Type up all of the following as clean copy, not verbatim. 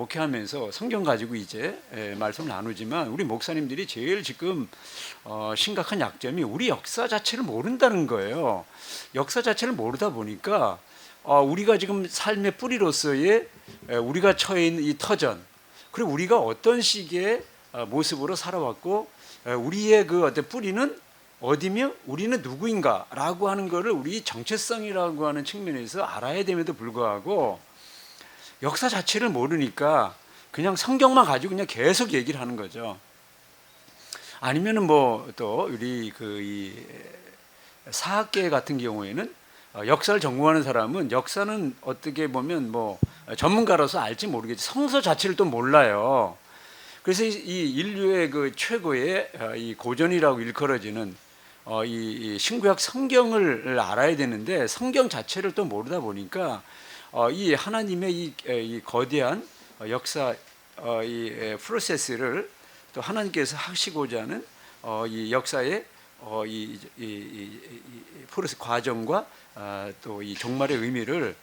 목회하면서 성경 가지고 이제 말씀 나누지만 우리 목사님들이 제일 지금 심각한 약점이 우리 역사 자체를 모른다는 거예요. 역사 자체를 모르다 보니까 우리가 지금 삶의 뿌리로서의 우리가 처해 있는 이 터전, 그리고 우리가 어떤 식의 모습으로 살아왔고 우리의 그 어떤 뿌리는 어디며 우리는 누구인가라고 하는 것을 우리 정체성이라고 하는 측면에서 알아야 됨에도 불구하고 역사 자체를 모르니까 그냥 성경만 가지고 그냥 계속 얘기를 하는 거죠. 아니면은 뭐 또 우리 그 이 사학계 같은 경우에는 역사를 전공하는 사람은 역사는 어떻게 보면 뭐 전문가로서 알지 모르겠지 성서 자체를 또 몰라요. 그래서 이 인류의 그 최고의 이 고전이라고 일컬어지는 이 신구약 성경을 알아야 되는데 성경 자체를 또 모르다 보니까 이 하나님의 이 거대한 역사 이 프로세스를 또 하나님께서 하시고자 하는 이 역사의 이 프로세스 과정과 또 이 종말의 의미를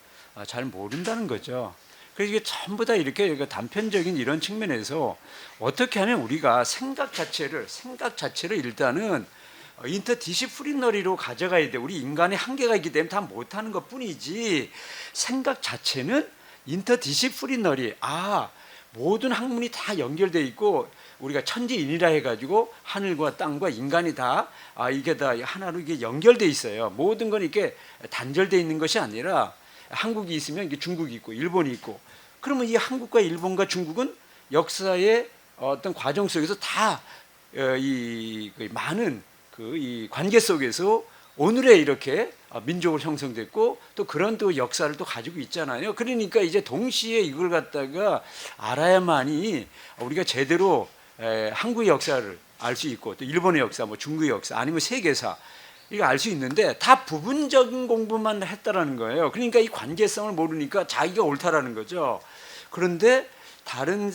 잘 모른다는 거죠. 그래서 이게 전부 다 이렇게 단편적인 이런 측면에서 어떻게 하면 우리가 생각 자체를 일단은 인터디시플리너리로 가져가야 돼. 우리 인간의 한계가 있기 때문에 다 못하는 것뿐이지 생각 자체는 인터디시플리너리 모든 학문이 다 연결돼 있고 우리가 천지인이라 해가지고 하늘과 땅과 인간이 다 이게 다 하나로 이게 연결돼 있어요. 모든 건 이렇게 단절돼 있는 것이 아니라 한국이 있으면 이게 중국이 있고 일본이 있고 그러면 이 한국과 일본과 중국은 역사의 어떤 과정 속에서 다 이 많은 그 이 관계 속에서 오늘의 이렇게 민족을 형성됐고 또 그런 또 역사를 또 가지고 있잖아요. 그러니까 이제 동시에 이걸 갖다가 알아야만이 우리가 제대로 한국의 역사를 알 수 있고 또 일본의 역사, 뭐 중국의 역사 아니면 세계사 이거 알 수 있는데 다 부분적인 공부만 했다라는 거예요. 그러니까 이 관계성을 모르니까 자기가 옳다라는 거죠. 그런데 다른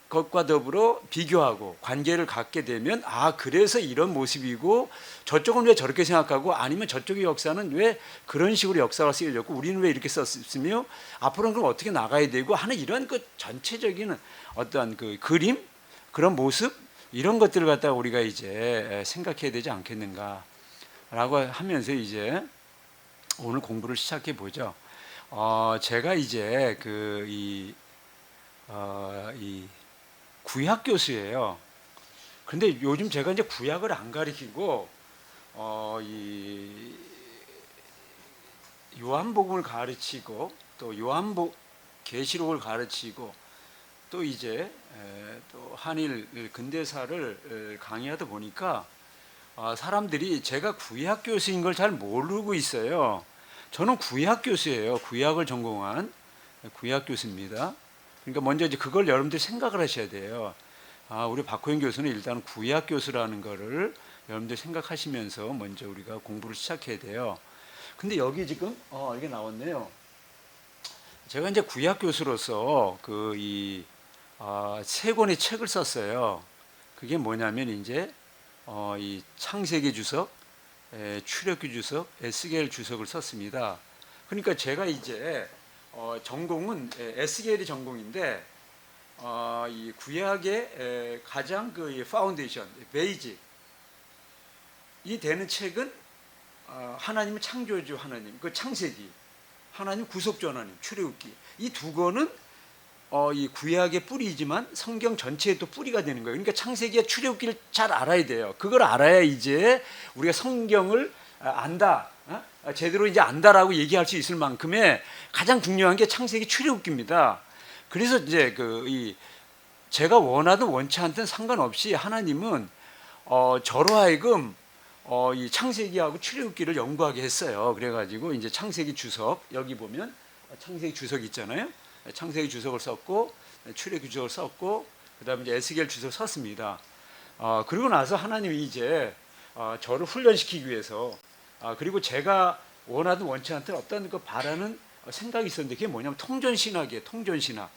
것과 더불어 비교하고 관계를 갖게 되면 그래서 이런 모습이고 저쪽은 왜 저렇게 생각하고 아니면 저쪽의 역사는 왜 그런 식으로 역사가 쓰여졌고 우리는 왜 이렇게 썼으며 앞으로는 그럼 어떻게 나가야 되고 하는 이런 그 전체적인 어떤 그 그림 그런 모습 이런 것들을 갖다가 우리가 이제 생각해야 되지 않겠는가라고 하면서 이제 오늘 공부를 시작해 보죠. 제가 이제 이 구약 교수예요. 근데 요즘 제가 이제 구약을 안 가르치고 이 요한복음을 가르치고 또 계시록을 가르치고 또 이제 또 한일 근대사를 강의하다 보니까 사람들이 제가 구약 교수인 걸 잘 모르고 있어요. 저는 구약 교수예요. 구약을 전공한 구약 교수입니다. 그러니까 먼저 이제 그걸 여러분들이 생각을 하셔야 돼요. 우리 박호영 교수는 일단 구약 교수라는 거를 여러분들 생각하시면서 먼저 우리가 공부를 시작해야 돼요. 근데 여기 지금 이게 나왔네요. 제가 이제 구약 교수로서 그 세 권의 책을 썼어요. 그게 뭐냐면 이제 이 창세기 주석, 출애굽기 주석, 에스겔 주석을 썼습니다. 그러니까 제가 이제 전공은 에스겔이 전공인데 이 구약의 가장 그 파운데이션, 베이직 이 되는 책은 하나님은 창조주 하나님, 그 창세기, 하나님 구속주 하나님, 출애굽기 이 두 권은 이 구약의 뿌리이지만 성경 전체의 또 뿌리가 되는 거예요. 그러니까 창세기와 출애굽기를 잘 알아야 돼요. 그걸 알아야 이제 우리가 성경을 안다. 제대로 이제 안다라고 얘기할 수 있을 만큼의 가장 중요한 게 창세기 출애굽기입니다. 그래서 이제 제가 원하든 원치 않든 상관없이 하나님은 저로 하여금 이 창세기하고 출애굽기를 연구하게 했어요. 그래가지고 이제 창세기 주석 여기 보면 창세기 주석 있잖아요. 창세기 주석을 썼고 출애굽기 주석을 썼고 그다음에 이제 에스겔 주석 썼습니다. 그리고 나서 하나님이 이제 저를 훈련시키기 위해서 그리고 제가 원하든 원치 않든 어떤 그 바라는 생각이 있었는데 그게 뭐냐면 통전신학이에요. 통전신학.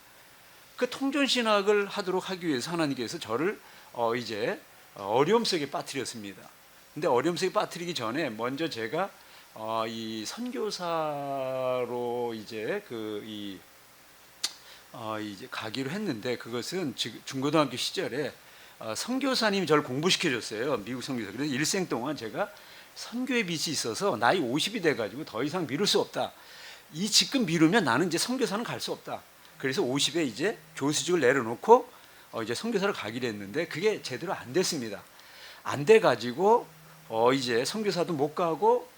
그 통전신학을 하도록 하기 위해서 하나님께서 저를 이제 어려움 속에 빠뜨렸습니다. 근데 어려움 속에 빠뜨리기 전에 먼저 제가 이 선교사로 이제 이제 가기로 했는데 그것은 지금 중고등학교 시절에 선교사님이 저를 공부시켜 줬어요. 미국 선교사. 그래서 일생 동안 제가 선교의 빛이 있어서 나이 50이 돼가지고 더 이상 미룰 수 없다. 이 지금 미루면 나는 이제 선교사는 갈 수 없다. 그래서 50에 이제 교수직을 내려놓고 이제 선교사를 가기로 했는데 그게 제대로 안 됐습니다. 안 돼가지고 이제 선교사도 못 가고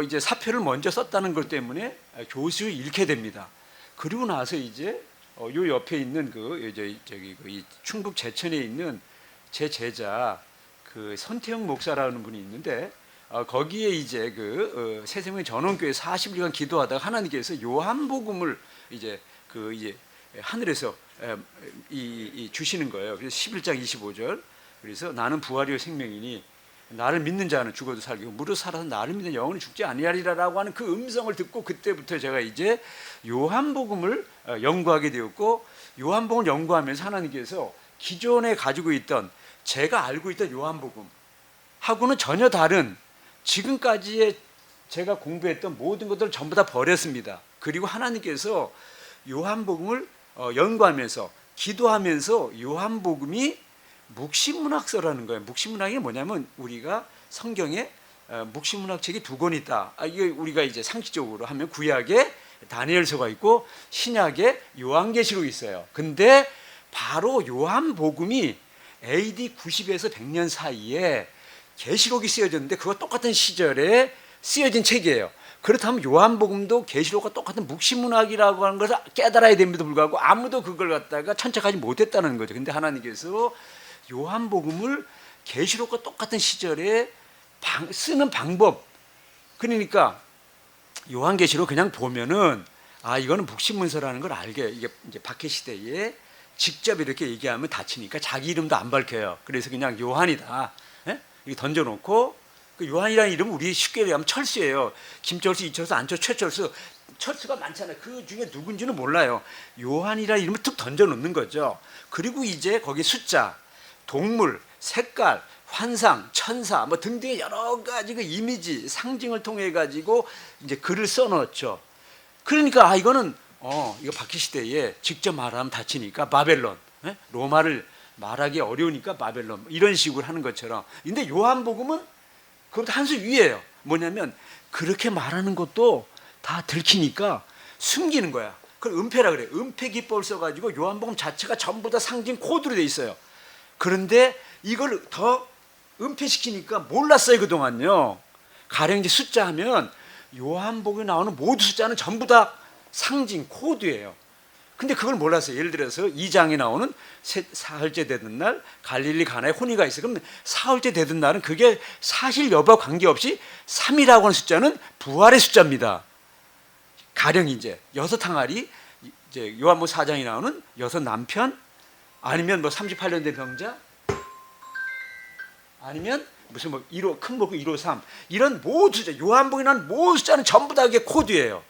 이제 사표를 먼저 썼다는 것 때문에 교수 잃게 됩니다. 그리고 나서 이제 요 옆에 있는 이 충북 제천에 있는 제 제자 그 선태영 목사라는 분이 있는데 거기에 이제 새생명 전원교회 40일간 기도하다가 하나님께서 요한복음을 이제 이제 하늘에서 주시는 거예요. 그래서 11장 25절. 그래서 나는 부활이요 생명이니 나를 믿는 자는 죽어도 살고 무릇 살아서 나를 믿는 영원히 죽지 아니하리라라고 하는 그 음성을 듣고 그때부터 제가 이제 요한복음을 연구하게 되었고 요한복음을 연구하면서 하나님께서 기존에 가지고 있던 제가 알고 있던 요한복음 하고는 전혀 다른 지금까지의 제가 공부했던 모든 것들을 전부 다 버렸습니다. 그리고 하나님께서 요한복음을 연구하면서 기도하면서 요한복음이 묵시문학서라는 거예요. 묵시문학이 뭐냐면 우리가 성경에 묵시문학 책이 두 권 있다. 이게 우리가 이제 상식적으로 하면 구약에 다니엘서가 있고 신약에 요한계시록이 있어요. 근데 바로 요한복음이 AD 90에서 100년 사이에 계시록이 쓰여졌는데 그거 똑같은 시절에 쓰여진 책이에요. 그렇다면 요한복음도 계시록과 똑같은 묵시문학이라고 하는 것을 깨달아야 됨에도 불구하고 아무도 그걸 갖다가 천착하지 못했다는 거죠. 근데 하나님께서 요한복음을 계시록과 똑같은 시절에 쓰는 방법, 그러니까 요한계시록 그냥 보면은 이거는 묵시문서라는 걸 알게. 이게 이제 박해 시대에 직접 이렇게 얘기하면 다치니까 자기 이름도 안 밝혀요. 그래서 그냥 요한이다. 이렇게 던져놓고 그 요한이라는 이름은 우리 쉽게 얘기하면 철수예요. 김철수, 이철수, 안철수, 최철수, 철수가 많잖아요. 그 중에 누군지는 몰라요. 요한이라는 이름을 툭 던져놓는 거죠. 그리고 이제 거기 숫자, 동물, 색깔, 환상, 천사 뭐 등등의 여러 가지 그 이미지, 상징을 통해 가지고 이제 글을 써놓죠. 그러니까 이거는 이거 박해 시대에 직접 말하면 다치니까 바벨론, 로마를 말하기 어려우니까 바벨론 이런 식으로 하는 것처럼. 근데 요한복음은 그것도 한 수 위에요. 뭐냐면 그렇게 말하는 것도 다 들키니까 숨기는 거야. 그걸 은폐라 그래. 은폐 기법을 써가지고 요한복음 자체가 전부 다 상징 코드로 돼 있어요. 그런데 이걸 더 은폐시키니까 몰랐어요 그동안요. 가령 이제 숫자 하면 요한복음에 나오는 모든 숫자는 전부 다 상징 코드예요. 근데 그걸 몰랐어요. 예를 들어서 2장에 나오는 사흘째 되던 날 갈릴리 가나에 혼이가 있어요. 그럼 사흘째 되던 날은 그게 사실 여부와 관계없이 3이라고 하는 숫자는 부활의 숫자입니다. 가령 이제 6항아리, 이제 요한복음 4장에 나오는 6 남편, 아니면 뭐 38년 된 병자, 아니면 무슨 뭐 1호 큰 목표 153 이런 모든 숫자, 요한복음이라는 모든 숫자는 전부 다 이게 코드예요.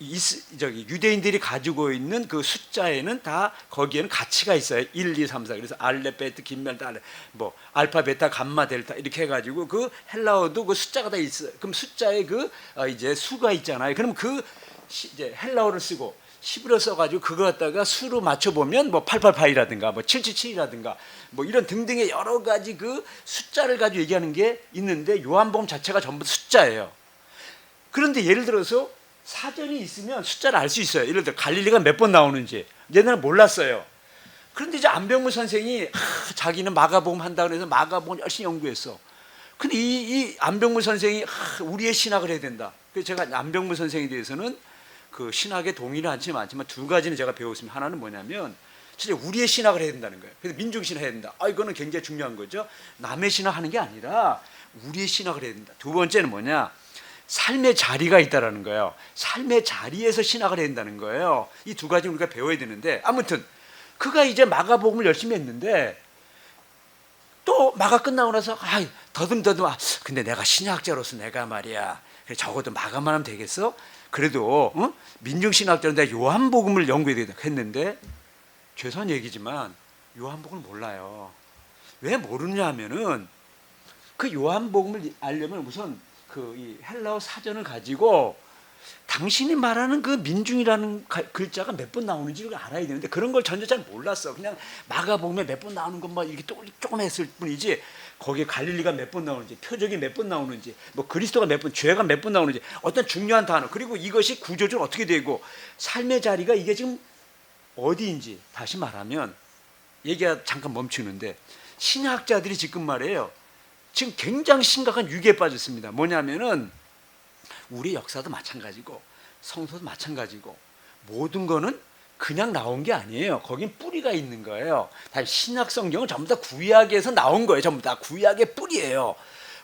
유대인들이 가지고 있는 그 숫자에는 다 거기에는 가치가 있어요. 1, 2, 3, 4. 그래서 알렙, 베트, 김멜, 달레, 뭐 알파, 베타, 감마, 델타 이렇게 해가지고 그 헬라어도 그 숫자가 다 있어요. 그럼 숫자에 이제 수가 있잖아요. 그럼 이제 헬라어를 쓰고 히브리어 써가지고 그거 갖다가 수로 맞춰보면 뭐 888이라든가 뭐 777이라든가 뭐 이런 등등의 여러 가지 그 숫자를 가지고 얘기하는 게 있는데 요한복음 자체가 전부 숫자예요. 그런데 예를 들어서 사전이 있으면 숫자를 알 수 있어요. 예를 들어 갈릴리가 몇 번 나오는지 옛날에 몰랐어요. 그런데 이제 안병무 선생이 자기는 마가복음 한다 그래서 마가복음 열심히 연구했어. 근데 이 안병무 선생이 우리의 신학을 해야 된다. 그래서 제가 안병무 선생에 대해서는 그 신학에 동의는 않지만 두 가지는 제가 배웠습니다. 하나는 뭐냐면 진짜 우리의 신학을 해야 된다는 거예요. 그래서 민중신학 해야 된다. 이거는 굉장히 중요한 거죠. 남의 신학하는 게 아니라 우리의 신학을 해야 된다. 두 번째는 뭐냐? 삶의 자리가 있다라는 거예요. 삶의 자리에서 신학을 해야 된다는 거예요. 이 두 가지 우리가 배워야 되는데 아무튼 그가 이제 마가복음을 열심히 했는데 또 마가 끝나고 나서 더듬더듬 근데 내가 신학자로서 내가 말이야 그래 적어도 마가만 하면 되겠어? 그래도 민중신학자는 내가 요한복음을 연구해야 되겠다 했는데 죄송한 얘기지만 요한복음을 몰라요. 왜 모르냐 하면은 그 요한복음을 알려면 우선 이 헬라어 사전을 가지고 당신이 말하는 그 민중이라는 글자가 몇 번 나오는지를 알아야 되는데 그런 걸 전혀 잘 몰랐어. 그냥 마가복음에 몇 번 나오는 것만 이렇게 조금 했을 뿐이지 거기에 갈릴리가 몇 번 나오는지, 표적이 몇 번 나오는지, 뭐 그리스도가 몇 번, 죄가 몇 번 나오는지 어떤 중요한 단어, 그리고 이것이 구조적으로 어떻게 되고 삶의 자리가 이게 지금 어디인지, 다시 말하면 얘기가 잠깐 멈추는데 신학자들이 지금 말이에요. 지금 굉장히 심각한 위기에 빠졌습니다. 뭐냐면은 우리 역사도 마찬가지고 성서도 마찬가지고 모든 거는 그냥 나온 게 아니에요. 거긴 뿌리가 있는 거예요. 다 신약 성경은 전부 다 구약에서 나온 거예요. 전부 다 구약의 뿌리예요.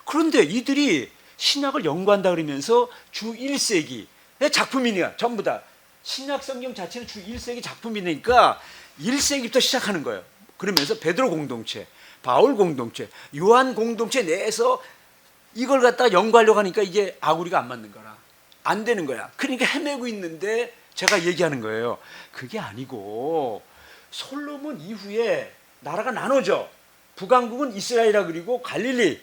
그런데 이들이 신약을 연구한다 그러면서 주 1세기의 작품이냐, 전부 다 신약 성경 자체는 주 1세기 작품이니까 1세기부터 시작하는 거예요. 그러면서 베드로 공동체, 바울 공동체, 요한 공동체 내에서 이걸 갖다가 연구하려고 하니까 이게 아구리가 안 맞는 거라. 안 되는 거야. 그러니까 헤매고 있는데 제가 얘기하는 거예요. 그게 아니고 솔로몬 이후에 나라가 나눠져. 북왕국은 이스라엘이라 그리고 갈릴리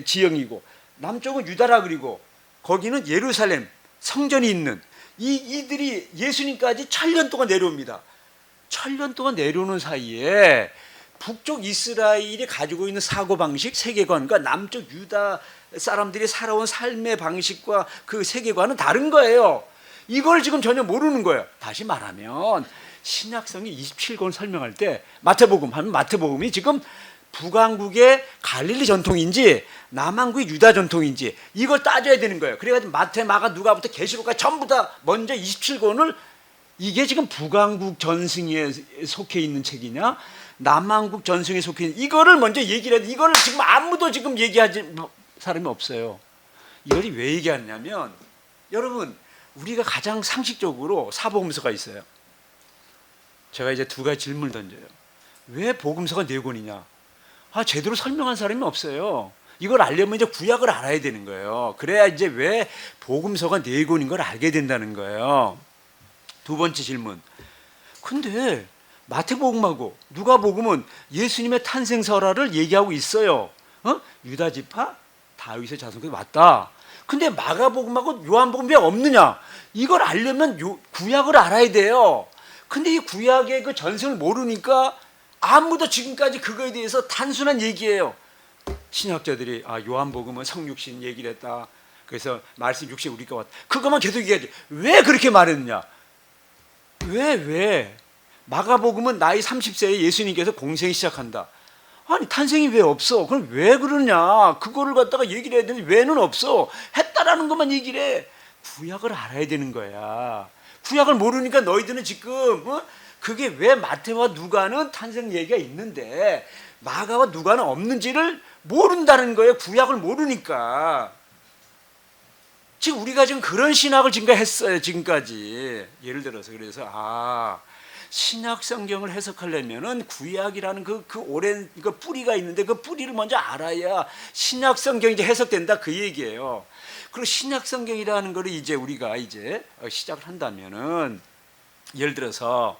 지형이고 남쪽은 유다라 그리고 거기는 예루살렘 성전이 있는 이들이 예수님까지 1000년 동안 내려옵니다. 1000년 동안 내려오는 사이에 북쪽 이스라엘이 가지고 있는 사고방식, 세계관과 남쪽 유다 사람들이 살아온 삶의 방식과 그 세계관은 다른 거예요. 이걸 지금 전혀 모르는 거예요. 다시 말하면 신약성이 27권 설명할 때 마태복음 하면 마태복음이 지금 북왕국의 갈릴리 전통인지 남왕국의 유다 전통인지 이걸 따져야 되는 거예요. 그래가지고 마태, 마가, 누가부터 계시록까지 전부 다 먼저 27권을 이게 지금 북왕국 전승에 속해 있는 책이냐 남한국 전승에 속해 있는 이거를 먼저 얘기를 해야 돼. 이거를 지금 아무도 지금 얘기하지 사람이 없어요. 이걸 왜 얘기하냐면 여러분 우리가 가장 상식적으로 사복음서가 있어요. 제가 이제 두 가지 질문을 던져요. 왜 복음서가 네 권이냐? 제대로 설명한 사람이 없어요. 이걸 알려면 이제 구약을 알아야 되는 거예요. 그래야 이제 왜 복음서가 네 권인 걸 알게 된다는 거예요. 두 번째 질문. 근데 마태복음하고 누가복음은 예수님의 탄생설화를 얘기하고 있어요. 유다 지파 다윗의 자손이 맞다. 근데 마가복음하고 요한복음 왜 없느냐? 이걸 알려면 구약을 알아야 돼요. 근데 이 구약의 그 전승을 모르니까 아무도 지금까지 그거에 대해서 단순한 얘기예요. 신학자들이 요한복음은 성육신 얘기를 했다. 그래서 말씀 육신 우리가 왔다. 그것만 계속 얘기하지. 왜 그렇게 말했느냐? 왜? 마가복음은 나이 30세에 예수님께서 공생이 시작한다. 아니 탄생이 왜 없어? 그럼 왜 그러냐? 그거를 갖다가 얘기를 해야 되는데 왜는 없어? 했다라는 것만 얘기를 해. 구약을 알아야 되는 거야. 구약을 모르니까 너희들은 지금 그게 왜 마태와 누가는 탄생 얘기가 있는데 마가와 누가는 없는지를 모른다는 거예요. 구약을 모르니까. 지금 우리가 지금 그런 신학을 지금까지 했어요. 지금까지 예를 들어서 그래서 신약 성경을 해석하려면은 구약이라는 그 오랜 그 뿌리가 있는데 그 뿌리를 먼저 알아야 신약 성경이 이제 해석된다 그 얘기예요. 그리고 신약 성경이라는 거를 이제 우리가 이제 시작을 한다면은 예를 들어서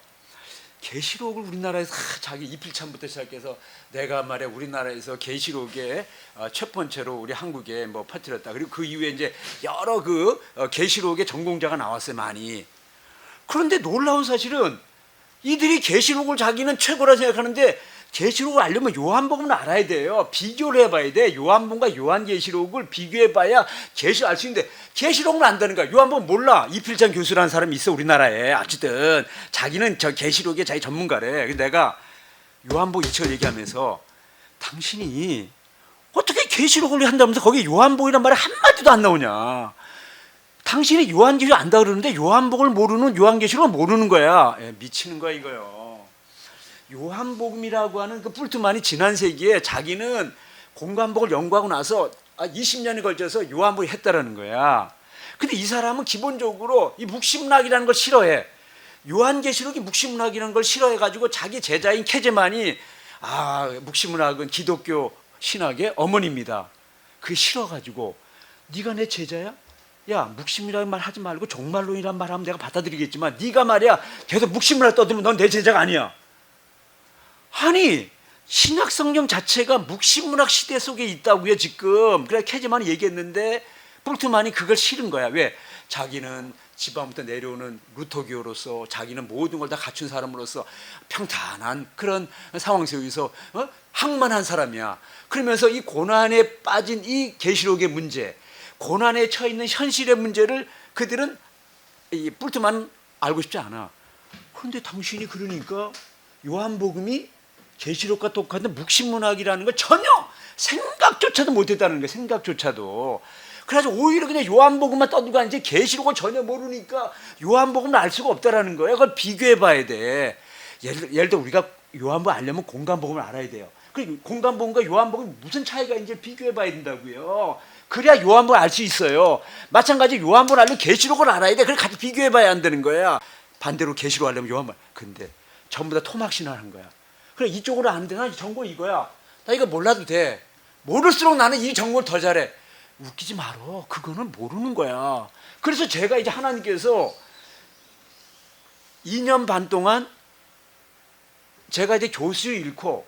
계시록을 우리나라에서 자기 이필참부터 시작해서 내가 말해 우리나라에서 계시록에 첫 번째로 우리 한국에 뭐 퍼뜨렸다. 그리고 그 이후에 이제 여러 그 계시록의 전공자가 나왔어요 많이. 그런데 놀라운 사실은 이들이 계시록을 자기는 최고라 생각하는데 계시록을 알려면 요한복음을 알아야 돼요. 비교를 해봐야 돼. 요한복음과 요한계시록을 비교해봐야 계시록 알 수 있는데 계시록을 안다는 거야. 요한복음 몰라. 이필장 교수라는 사람이 있어 우리나라에. 어쨌든 자기는 저 계시록의 자기 전문가래. 그래서 내가 요한복음 이철 얘기하면서 당신이 어떻게 계시록을 한다면서 거기에 요한복음이란 말이 한마디도 안 나오냐. 당신이 요한계시록 안다 그러는데 요한복음을 모르는 요한계시록을 모르는 거야. 미치는 거야 이거요. 요한복음이라고 하는 그 뿔트만이 지난 세기에 자기는 공관복을 연구하고 나서 20년에 걸쳐서 요한복음을 했다라는 거야. 근데 이 사람은 기본적으로 이 묵시문학이라는 걸 싫어해. 요한계시록이 묵시문학이라는 걸 싫어해가지고 자기 제자인 케제만이 묵시문학은 기독교 신학의 어머니입니다. 그게 싫어가지고 네가 내 제자야? 야 묵심이라는 말 하지 말고 종말론이란 말 하면 내가 받아들이겠지만 네가 말이야 계속 묵심문학 떠들면 넌 내 제자가 아니야. 아니 신약 성경 자체가 묵심문학 시대 속에 있다고요 지금. 그래 캐즈만이 얘기했는데 볼트만이 그걸 싫은 거야. 왜? 자기는 지방부터 내려오는 루터교로서 자기는 모든 걸 다 갖춘 사람으로서 평탄한 그런 상황 속에서 항만한 사람이야. 그러면서 이 고난에 빠진 이 계시록의 문제, 고난에 처해 있는 현실의 문제를 그들은 이 뿔트만 알고 싶지 않아. 그런데 당신이 그러니까 요한복음이 계시록과 똑같은 묵신문학이라는 걸 전혀 생각조차도 못했다는 거예요. 생각조차도. 그래서 오히려 그냥 요한복음만 떠들고 앉지 계시록은 전혀 모르니까 요한복음을 알 수가 없다라는 거예요. 그걸 비교해 봐야 돼. 예를 들어 우리가 요한복음 알려면 공간복음을 알아야 돼요. 그 공간복음과 요한복음이 무슨 차이가 있는지 비교해 봐야 된다고요. 그래야 요한복음을 알 수 있어요. 마찬가지 요한복음을 알려면 계시록을 알아야 돼. 그걸 같이 비교해 봐야 안 되는 거야. 반대로 계시록 알려면 요한복음. 근데 전부 다 토막신화하는 거야. 그래 이쪽으로 아는데 나 정보 이거야. 나 이거 몰라도 돼. 모를수록 나는 이 정보를 더 잘해. 웃기지 말어. 그거는 모르는 거야. 그래서 제가 이제 하나님께서 2년 반 동안 제가 이제 교수 잃고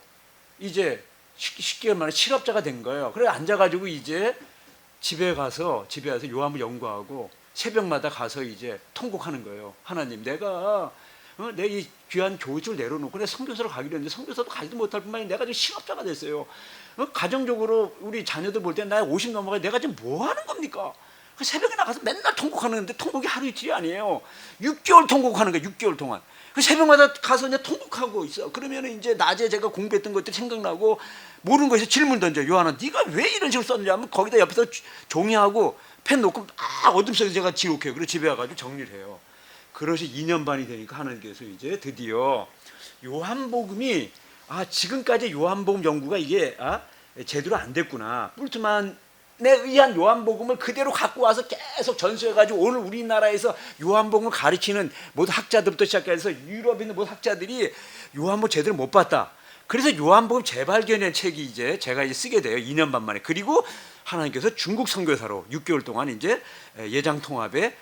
이제 쉽게 말해 실업자가 된 거예요. 그래 앉아가지고 이제 집에 가서 요한복음 연구하고 새벽마다 가서 이제 통곡하는 거예요. 하나님, 내가 내 이 귀한 교직을 내려놓고 내가 선교사로 가기로 했는데 선교사도 가지도 못할 뿐만 아니라 내가 지금 실업자가 됐어요. 가정적으로 우리 자녀들 볼 때 나 50 넘어가 내가 지금 뭐 하는 겁니까? 새벽에 나가서 맨날 통곡하는데 통곡이 하루 이틀이 아니에요. 6개월 통곡하는 거예요. 6개월 동안. 새벽마다 가서 이제 통곡하고 있어. 그러면 이제 낮에 제가 공부했던 것들이 생각나고 모르는 거에서 질문 던져. 요한아, 네가 왜 이런 식으로 썼느냐 하면 거기다 옆에서 종이하고 펜 놓고 막 어둠 속에서 제가 기록해요. 그리고 집에 와가지고 정리를 해요. 그것이 2년 반이 되니까 하나님께서 이제 드디어 요한복음이 지금까지 요한복음 연구가 이게 제대로 안 됐구나. 뿔트만에 의한 요한복음을 그대로 갖고 와서 계속 전수해가지고 오늘 우리나라에서 요한복음을 가르치는 모든 학자들부터 시작해서 유럽에 있는 모든 학자들이 요한복음 제대로 못 봤다. 그래서 요한복음 재발견의 책이 이제 제가 이제 쓰게 돼요. 2년 반 만에. 그리고 하나님께서 중국 선교사로 6개월 동안 이제 예장 통합에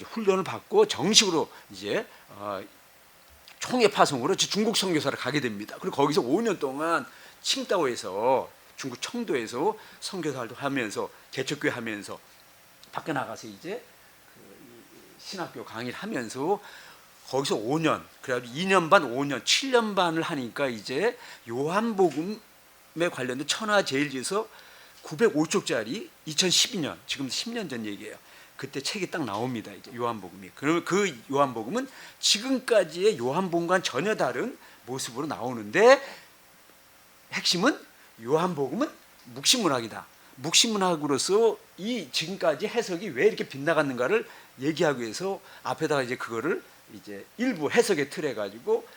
훈련을 받고 정식으로 이제 총회 파송으로 중국 선교사를 가게 됩니다. 그리고 거기서 5년 동안 칭다오에서 중국 청도에서 선교사 활동하면서 개척교회 하면서 밖에 나가서 이제 신학교 강의를 하면서 거기서 5년, 그래가지고 2년 반, 5년, 7년 반을 하니까 이제 요한복음에 관련된 천하제일지서 905쪽짜리 2012년, 지금 10년 전 얘기예요. 그때 책이 딱 나옵니다. 이제 요한복음이. 그러면 그 요한복음은 지금까지의 요한복음과는 전혀 다른 모습으로 나오는데 핵심은 요한복음은 묵신문학이다. 묵신문학으로서 이 지금까지 해석이 왜 이렇게 빗나갔는가를 얘기하기 위해서 앞에다가 이제 그거를 이제 일부 해석의 틀 해가지고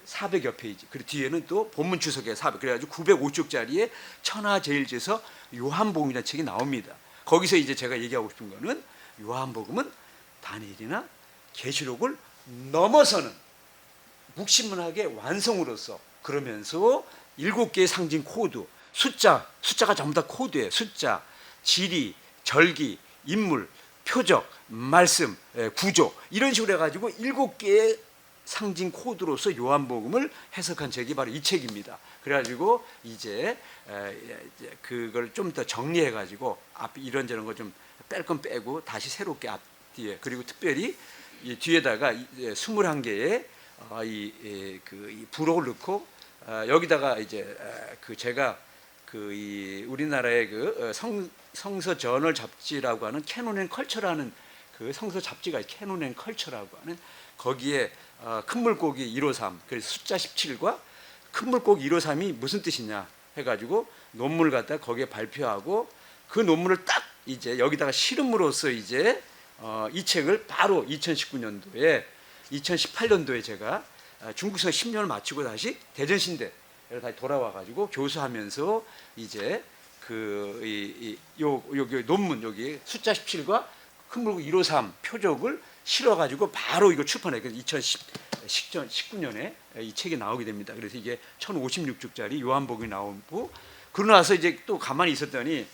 400여 페이지. 그리고 뒤에는 또 본문 주석에 400. 그래가지고 905쪽짜리의 천하제일지서 요한복음이라는 책이 나옵니다. 거기서 이제 제가 얘기하고 싶은 거는 요한복음은 다니엘이나 계시록을 넘어서는 묵신문학의 완성으로서 그러면서 7개의 상징 코드, 숫자가 전부 다 코드예요. 숫자, 지리, 절기, 인물, 표적, 말씀, 구조 이런 식으로 해가지고 7개의 상징 코드로서 요한복음을 해석한 책이 바로 이 책입니다. 그래가지고 이제 그걸 좀 더 정리해가지고 앞 이런저런 거 좀 뺄 건 빼고 다시 새롭게 앞뒤에 그리고 특별히 이 뒤에다가 21개의 이 부록을 넣고 여기다가 이제 제가 이 우리나라의 성서 저널 잡지라고 하는 캐논 앤 컬처라는 그 성서 잡지가 캐논 앤 컬처라고 하는 거기에 큰 물고기 153 그래서 숫자 17과 큰 물고기 153이 무슨 뜻이냐 해가지고 논문을 갖다 거기에 발표하고 그 논문을 딱 이제 여기다가 실음으로써 이제 이 책을 바로 2018년도에 제가 중국에서 10년을 마치고 다시 대전신대를 다시 돌아와가지고 교수하면서 이제 요 논문 여기 숫자 17과 큰 물고기 153 표적을 실어가지고 바로 이거 출판해. 그래서 2019년에 이 책이 나오게 됩니다. 그래서 이게 1056쪽짜리 요한복음이 나오고 그러고 나서 이제 또 가만히 있었더니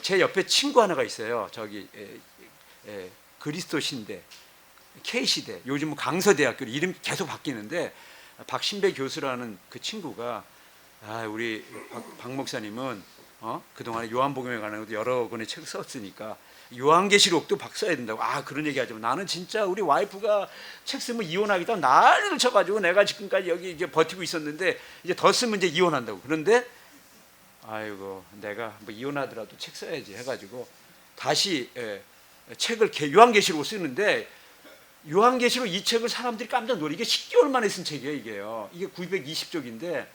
제 옆에 친구 하나가 있어요. 저기 그리스도 신대, K시대, 요즘 강서대학교 이름 계속 바뀌는데 박신배 교수라는 그 친구가 우리 박 목사님은 그동안에 요한복음에 관한 것도 여러 권의 책을 썼으니까 요한계시록도 박 써야 된다고. 그런 얘기 하지만 나는 진짜 우리 와이프가 책 쓰면 이혼하겠다 난리를 쳐가지고 내가 지금까지 여기 이제 버티고 있었는데 이제 더 쓰면 이제 이혼한다고. 그런데 아이고 내가 뭐 이혼하더라도 책 써야지 해가지고 다시 책을 요한계시록 쓰는데, 요한계시록 이 책을 사람들이 깜짝 놀래. 이게 10개월 만에 쓴 책이에요. 이게 920쪽인데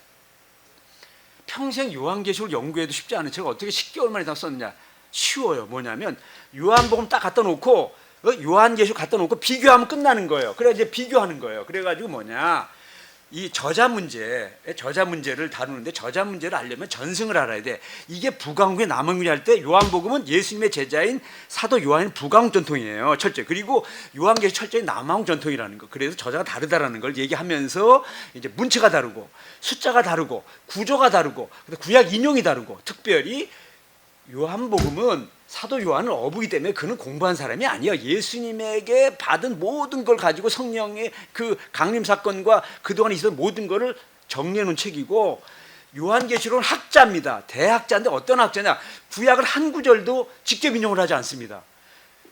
평생 요한계시록 연구해도 쉽지 않은 책을 어떻게 10개월 만에 다 썼느냐. 쉬워요. 뭐냐면 요한복음 딱 갖다 놓고 요한계시록 갖다 놓고 비교하면 끝나는 거예요. 그래 이제 비교하는 거예요. 그래가지고 뭐냐, 이 저자 문제를 다루는데, 저자 문제를 알려면 전승을 알아야 돼. 이게 북왕국의 남왕국이 할 때 요한복음은 예수님의 제자인 사도 요한의 북왕국 전통이에요. 철저히. 그리고 요한계시록 철저히 남왕국 전통이라는 거. 그래서 저자가 다르다라는 걸 얘기하면서 이제 문체가 다르고 숫자가 다르고 구조가 다르고 구약 인용이 다르고, 특별히 요한복음은 사도 요한은 어부기 때문에 그는 공부한 사람이 아니에요. 예수님에게 받은 모든 걸 가지고 성령의 그 강림 사건과 그동안 있었던 모든 것을 정리해 놓은 책이고, 요한계시록은 학자입니다. 대학자인데 어떤 학자냐, 구약을 한 구절도 직접 인용을 하지 않습니다.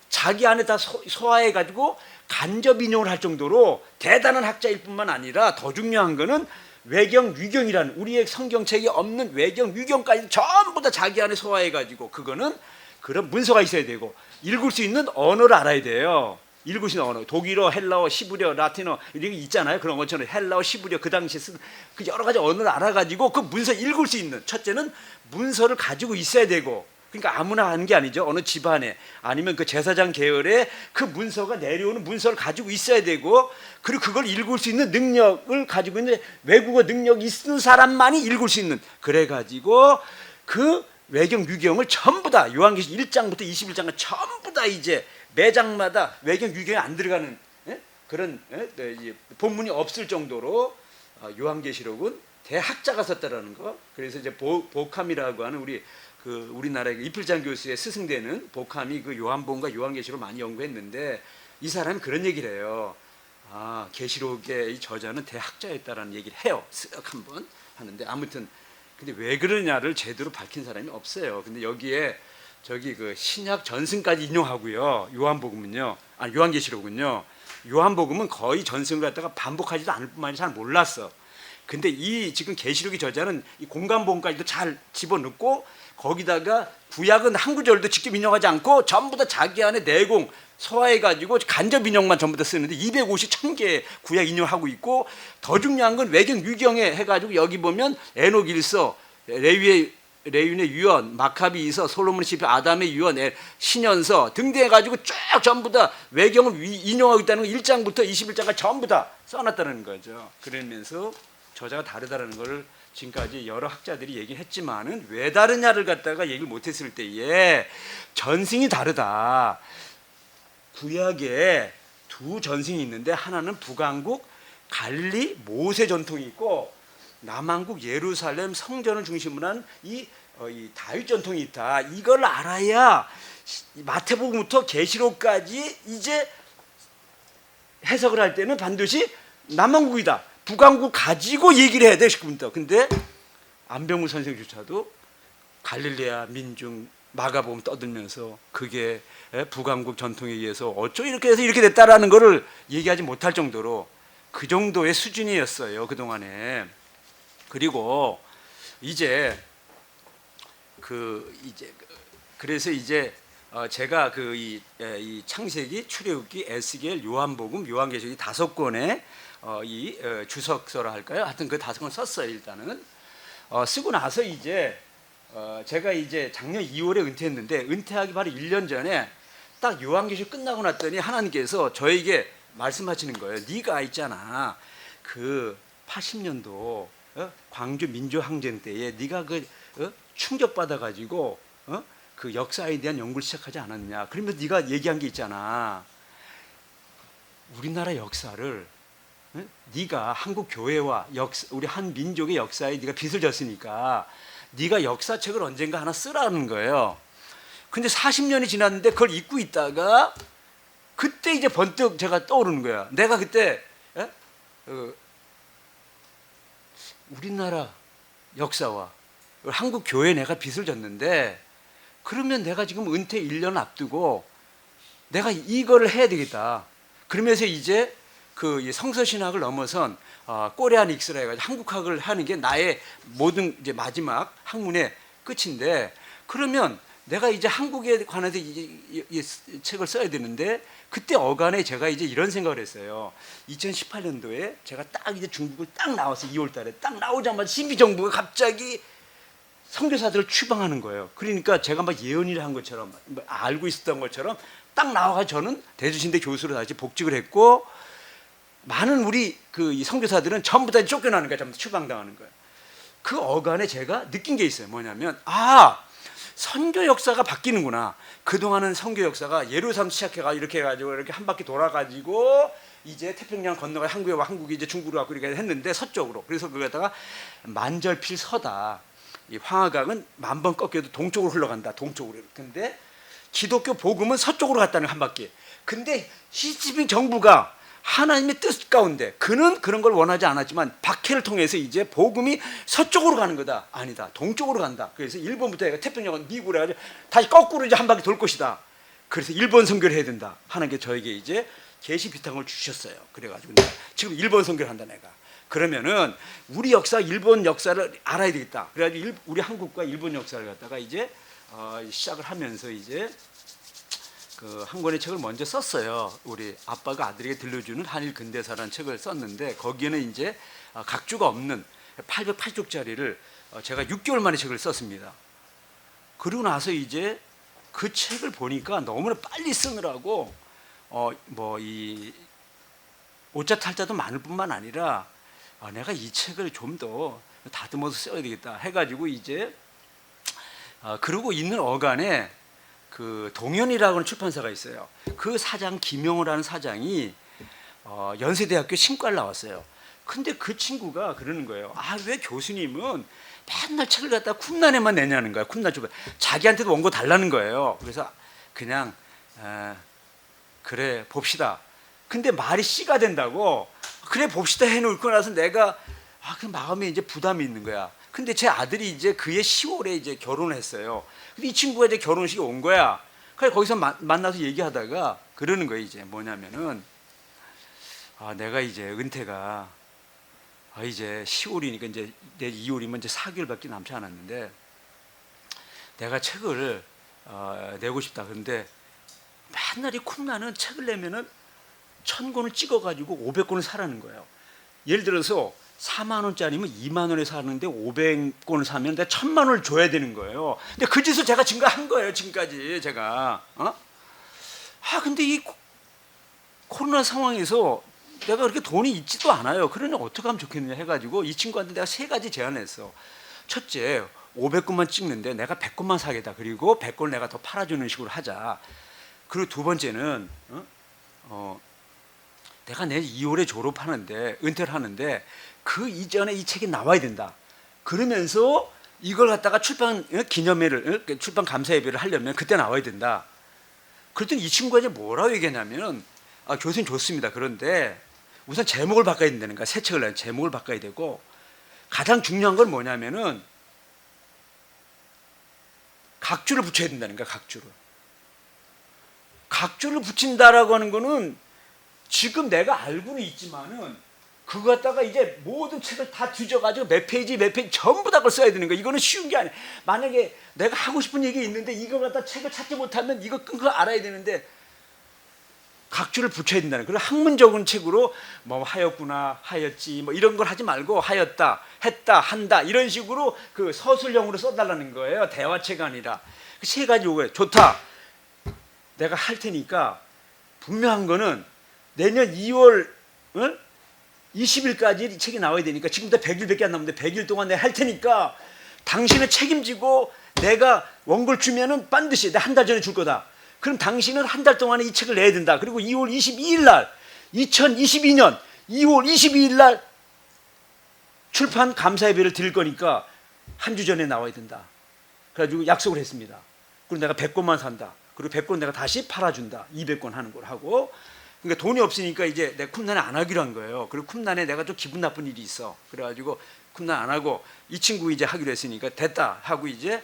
자기 안에 다 소화해 가지고 간접 인용을 할 정도로 대단한 학자일 뿐만 아니라 더 중요한 거는 외경 유경이라는 우리의 성경책에 없는 외경 유경까지 전부 다 자기 안에 소화해 가지고, 그거는 그런 문서가 있어야 되고 읽을 수 있는 언어를 알아야 돼요. 읽을 수 있는 언어, 독일어, 헬라어, 시브리어, 라틴어 이런 게 있잖아요. 그런 것처럼 헬라어, 시브리어 그 당시에 쓴 그 여러 가지 언어를 알아가지고 그 문서 읽을 수 있는, 첫째는 문서를 가지고 있어야 되고, 그러니까 아무나 하는 게 아니죠. 어느 집안에 아니면 그 제사장 계열에 그 문서가 내려오는 문서를 가지고 있어야 되고, 그리고 그걸 읽을 수 있는 능력을 가지고 있는 외국어 능력이 있는 사람만이 읽을 수 있는, 그래가지고 그 외경 유경을 전부 다 요한계시록 1장부터 21장까지 전부 다 이제 매장마다 외경 유경이 안 들어가는 그런 본문이 없을 정도로 요한계시록은 대학자가 썼다라는 거. 그래서 이제 보캄이라고 하는 우리나라의 이필장 교수의 스승되는 보캄이 그 요한복음과 요한계시록을 많이 연구했는데, 이 사람이 그런 얘기를 해요. 계시록의 이 저자는 대학자였다라는 얘기를 해요. 쓱 한번 하는데, 아무튼 근데 왜 그러냐를 제대로 밝힌 사람이 없어요. 근데 여기에 저기 그 신약 전승까지 인용하고요. 요한계시록은요. 요한복음은 거의 전승을 갖다가 반복하지도 않을 뿐만 아니라 잘 몰랐어. 근데 이 지금 계시록의 저자는 이 공간복음까지도 잘 집어넣고, 거기다가 구약은 한 구절도 직접 인용하지 않고 전부 다 자기 안에 내공 소화해가지고 간접 인용만 전부 다 쓰는데 250, 1000개 구약 인용하고 있고, 더 중요한 건 외경 유경에 해가지고 여기 보면 에녹 일서, 레윈의 유언, 마카비 이서, 솔로몬의 시편, 아담의 유언, 신연서 등등 해가지고 쭉 전부 다 외경을 인용하고 있다는 거 1장부터 21장까지 전부 다 써놨다는 거죠. 그러면서 저자가 다르다는 걸 지금까지 여러 학자들이 얘기했지만은 왜 다르냐를 갖다가 얘기를 못했을 때에 전승이 다르다. 구약에 두 전승이 있는데, 하나는 북왕국 갈릴리 모세 전통이 있고, 남왕국 예루살렘 성전을 중심으로 한 이 다윗 전통이 있다. 이걸 알아야 마태복음부터 계시록까지 이제 해석을 할 때는 반드시 남왕국이다, 북왕국 가지고 얘기를 해야 돼. 근데 안병무 선생조차도 갈릴레아 민중 마가복음 떠들면서 그게 북왕국 전통에 의해서 어쩌 이렇게 해서 이렇게 됐다라는 것을 얘기하지 못할 정도로 그 정도의 수준이었어요, 그동안에. 그리고 그래서 이제 제가 이 창세기, 출애굽기, 에스겔, 요한복음, 요한계시록 5권의 주석서라 할까요? 하여튼 그 5권 썼어요. 일단은 쓰고 나서 이제 제가 이제 작년 2월에 은퇴했는데, 은퇴하기 바로 1년 전에 딱 요한계시록 끝나고 났더니 하나님께서 저에게 말씀하시는 거예요. 네가 있잖아, 그 80년도 광주 민주항쟁 때에 네가 충격받아 가지고 그 역사에 대한 연구를 시작하지 않았냐. 그러면서 네가 얘기한 게 있잖아. 우리나라 역사를 네가 한국 교회와 우리 한 민족의 역사에 네가 빚을 졌으니까 네가 역사책을 언젠가 하나 쓰라는 거예요. 근데 40년이 지났는데 그걸 잊고 있다가 그때 이제 번뜩 제가 떠오르는 거야. 내가 그때 우리나라 역사와 한국 교회에 내가 빚을 졌는데 그러면 내가 지금 은퇴 1년 앞두고 내가 이거를 해야 되겠다. 그러면서 이제 그 성서신학을 넘어선 코리아닉스라 해가지고 한국학을 하는 게 나의 모든 이제 마지막 학문의 끝인데, 그러면 내가 이제 한국에 관해서 이 책을 써야 되는데, 그때 어간에 제가 이제 이런 생각을 했어요. 2018년도에 제가 딱 이제 중국을 딱 나왔어요. 2월 달에 딱 나오자마자 신비 정부가 갑자기 선교사들을 추방하는 거예요. 그러니까 제가 막 예언을 한 것처럼 알고 있었던 것처럼 딱 나와가 저는 대주신대 교수로 다시 복직을 했고, 많은 우리 그 선교사들은 전부 다 쫓겨나는 거예요. 전부 추방당하는 거예요. 그 어간에 제가 느낀 게 있어요. 뭐냐면 선교 역사가 바뀌는구나. 그동안은 선교 역사가 예루살렘 시작해가 이렇게 해가지고 이렇게 한 바퀴 돌아가지고 이제 태평양 건너가 한국에 와, 한국이 이제 중국으로 가고 이렇게 했는데 서쪽으로. 그래서 그거다가 만절필서다. 이 황하강은 만 번 꺾여도 동쪽으로 흘러간다. 동쪽으로. 근데 기독교 복음은 서쪽으로 갔다는 한 바퀴. 근데 시진핑 정부가 하나님의 뜻 가운데 그는 그런 걸 원하지 않았지만 박해를 통해서 이제 복음이 서쪽으로 가는 거다. 아니다. 동쪽으로 간다. 그래서 일본부터 해가 태평양은 미국으로 해가지고 다시 거꾸로 이제 한 바퀴 돌 것이다. 그래서 일본 선교를 해야 된다. 하는 게 저에게 이제 계시 비탄을 주셨어요. 그래가지고 내가 지금 일본 선교를 한다 내가. 그러면은 우리 역사, 일본 역사를 알아야 되겠다. 그래가지고 우리 한국과 일본 역사를 갖다가 이제 시작을 하면서 이제 그 한 권의 책을 먼저 썼어요. 우리 아빠가 아들에게 들려주는 한일 근대사라는 책을 썼는데, 거기에는 이제 각주가 없는 880쪽짜리를 제가 6개월 만에 책을 썼습니다. 그러고 나서 이제 그 책을 보니까 너무나 빨리 쓰느라고 뭐 이 오자 탈자도 많을 뿐만 아니라 내가 이 책을 좀 더 다듬어서 써야 되겠다 해가지고 이제 그러고 있는 어간에 그 동현이라고 하는 출판사가 있어요. 그 사장 김영호라는 사장이 연세대학교 신과를 나왔어요. 근데 그 친구가 그러는 거예요. 왜 교수님은 맨날 책을 갖다 쿰난에만 내냐는 거야. 쿰난 출판. 자기한테도 원고 달라는 거예요. 그래서 그냥 그래 봅시다. 근데 말이 씨가 된다고 그래 봅시다 해놓고 나서 내가 그 마음에 이제 부담이 있는 거야. 근데 제 아들이 이제 그해 10월에 이제 결혼을 했어요. 근데 이 친구가 이제 결혼식에 온 거야. 그래 거기서 만나서 얘기하다가 그러는 거예요. 이제 뭐냐면은 내가 이제 은퇴가 이제 10월이니까 이제 내 2월이면 이제 4개월밖에 남지 않았는데 내가 책을 내고 싶다. 그런데 맨날 이 쿰나는 책을 내면은 1000권을 찍어가지고 500권을 사라는 거예요. 예를 들어서 4만 원짜리면 2만 원에 사는데 500권을 사면 내가 1000만 원을 줘야 되는 거예요. 근데 그 짓을 제가 지금까지 한 거예요. 지금까지 제가. 근데 이 코로나 상황에서 내가 그렇게 돈이 있지도 않아요. 그러니 어떻게 하면 좋겠느냐 해가지고 이 친구한테 내가 3가지 제안을 했어. 첫째, 500권만 찍는데 내가 100권만 사겠다. 그리고 100권을 내가 더 팔아주는 식으로 하자. 그리고 두 번째는 내가 내일 2월에 졸업하는데 은퇴를 하는데 그 이전에 이 책이 나와야 된다. 그러면서 이걸 갖다가 출판 기념회를 출판 감사예배를 하려면 그때 나와야 된다. 그랬더니 이 친구가 이제 뭐라고 얘기했냐면 교수님 좋습니다. 그런데 우선 제목을 바꿔야 된다는 거야. 새 책을 내면 제목을 바꿔야 되고 가장 중요한 건 뭐냐면은 각주를 붙여야 된다는 거야. 각주를 붙인다라고 하는 거는 지금 내가 알고는 있지만은 그거 갖다가 이제 모든 책을 다 뒤져가지고 몇 페이지 전부 다 그걸 써야 되는 거야. 이거는 쉬운 게 아니야. 만약에 내가 하고 싶은 얘기 있는데 이거 갖다 책을 찾지 못하면 이거 끊고 알아야 되는데 각주를 붙여야 된다는 거야. 학문적인 책으로 뭐 하였구나, 하였지 뭐 이런 걸 하지 말고 하였다, 했다, 한다 이런 식으로 그 서술형으로 써달라는 거예요. 대화책 아니라. 그 3가지 요구해. 좋다. 내가 할 테니까 분명한 거는 내년 2월 20일까지 이 책이 나와야 되니까 지금부터 100일밖에 안 남는데 100일 동안 내가 할 테니까 당신은 책임지고 내가 원고를 주면은 반드시 내가 한 달 전에 줄 거다. 그럼 당신은 한 달 동안에 이 책을 내야 된다. 그리고 2월 22일 날 2022년 2월 22일 날 출판 감사예배를 드릴 거니까 한 주 전에 나와야 된다. 그래가지고 약속을 했습니다. 그리고 내가 100권만 산다. 그리고 100권 내가 다시 팔아준다. 200권 하는 걸 하고. 그러니까 돈이 없으니까 이제 내가 쿰난에 안 하기로 한 거예요. 그리고 쿰난에 내가 좀 기분 나쁜 일이 있어. 그래가지고 그럼 난 안 하고 이 친구 이제 하기로 했으니까 됐다 하고 이제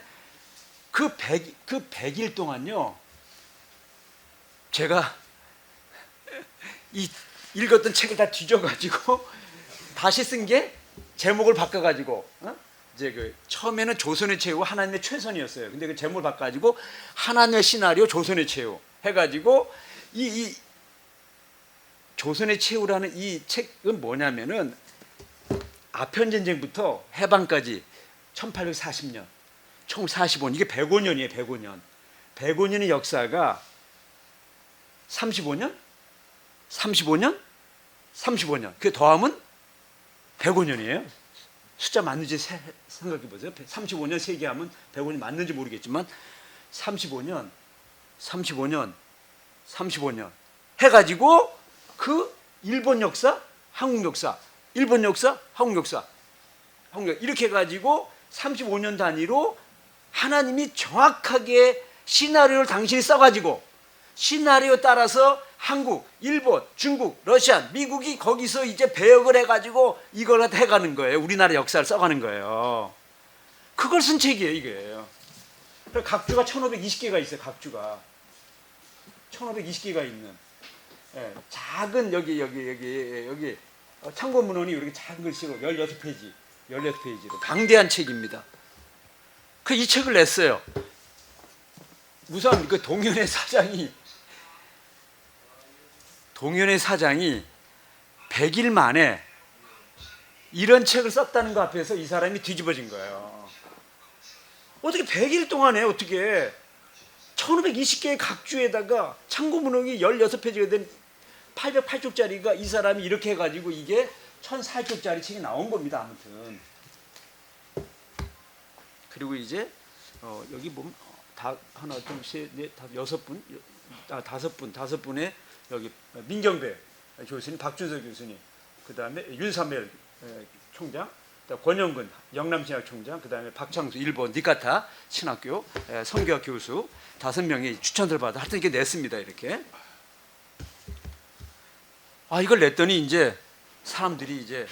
그 100일 동안요 제가 이 읽었던 책을 다 뒤져가지고 다시 쓴 게 제목을 바꿔가지고 이제 그 처음에는 조선의 최후 하나님의 최선이었어요. 근데 그 제목을 바꿔가지고 하나님의 시나리오 조선의 최후 해가지고 이 조선의 최후라는 이 책은 뭐냐면은 아편 전쟁부터 해방까지 1840년, 1945년 이게 105년이에요. 105년. 105년의 역사가 35년? 35년? 35년. 그 더하면 105년이에요. 숫자 맞는지 생각해 보세요. 35년 세기하면 105년 맞는지 모르겠지만 35년, 35년, 35년 해가지고 그 일본 역사, 한국 역사, 일본 역사, 한국 역사, 이렇게 해가지고 35년 단위로 하나님이 정확하게 시나리오를 당신이 써가지고 시나리오 따라서 한국, 일본, 중국, 러시아, 미국이 거기서 이제 배역을 해가지고 이걸 해가는 거예요. 우리나라 역사를 써가는 거예요. 그걸 쓴 책이에요, 이게. 각주가 1520개가 있어요, 각주가. 1520개가 있는. 예, 작은 여기 참고 문헌이 이렇게 작은 글씨로 16페이지로 방대한 책입니다. 이 책을 냈어요. 우선 그 동현의 사장이 100일 만에 이런 책을 썼다는 거 앞에서 이 사람이 뒤집어진 거예요. 어떻게 100일 동안에 어떻게 1520개의 각주에다가 참고문헌이 16페이지가 된 808쪽짜리가 이 사람이 이렇게 해가지고 이게 1004쪽짜리 책이 나온 겁니다. 아무튼. 그리고 이제 여기 보면 하나, 둘, 셋, 넷, 다섯 분의 여기 민경배 교수님, 박준석 교수님, 그 다음에 윤삼열 총장, 권영근 영남신학 총장, 그 다음에 박창수 일본 니카타 신학교 성교학 교수 5명이 추천을 받아 하여튼 이렇게 냈습니다. 이렇게. 이걸 냈더니 이제 사람들이 이제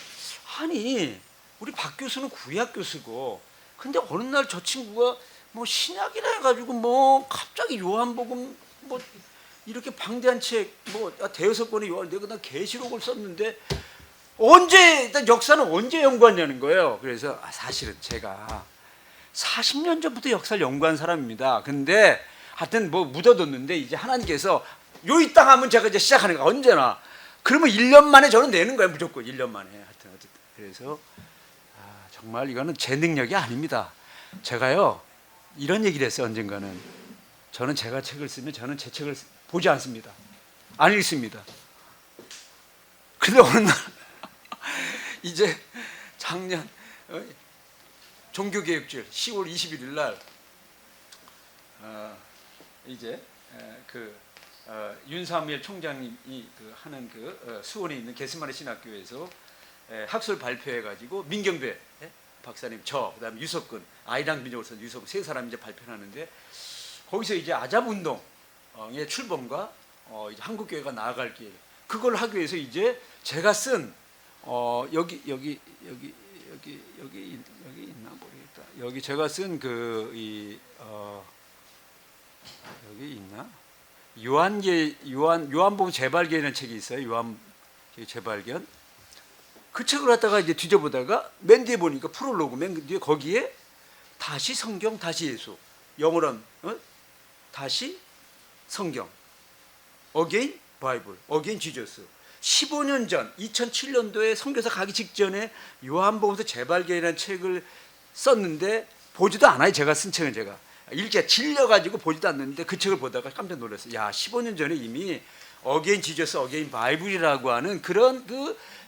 아니 우리 박 교수는 구약 교수고 근데 어느 날 저 친구가 뭐 신약이라 해가지고 뭐 갑자기 요한복음 뭐 이렇게 방대한 책 뭐 대여섯 권의 요한 내가 나 계시록을 썼는데 언제 일단 역사는 언제 연구하냐는 거예요. 그래서 사실은 제가 40년 전부터 역사를 연구한 사람입니다. 근데 하여튼 뭐 묻어뒀는데 이제 하나님께서 요 이 땅 하면 제가 이제 시작하는 거야 언제나. 그러면 1년 만에 저는 내는 거예요. 무조건 1년 만에. 하여튼 어쨌든 그래서 정말 이거는 제 능력이 아닙니다. 제가요 이런 얘기를 했어요. 언젠가는 저는 제가 책을 쓰면 저는 제 책을 보지 않습니다. 안 읽습니다. 근데 어느 날 이제 작년 종교개혁주일 10월 21일 날 이제 윤사무엘 총장이 하는 수원에 있는 게스마네 신학교에서 학술 발표해가지고 민경배 박사님, 그다음에 유석근, 아이랑 민족을 쓴 유석근 세 사람이 이제 발표하는데 거기서 이제 아잡 운동의 출범과 이제 한국 교회가 나아갈 길 그걸 하기 위해서 이제 제가 쓴 여기 있나 모르겠다. 여기 제가 쓴 여기 있나? 요한복음 재발견이라는 책이 있어요. 요한 재발견. 그 책을 갖다가 이제 뒤져보다가 맨 뒤에 보니까 프롤로그 맨 뒤에 거기에 다시 성경 다시 예수 영어로 다시 성경 Again Bible Again Jesus 15년 전 2007년도에 선교사 가기 직전에 요한복음서 재발견이라는 책을 썼는데 보지도 않아요. 제가 쓴 책은 제가 읽기가 질려가지고 보지도 않는데 그 책을 보다가 깜짝 놀랐어요. 야 15년 전에 이미 Again Jesus Again Bible이라고 하는 그런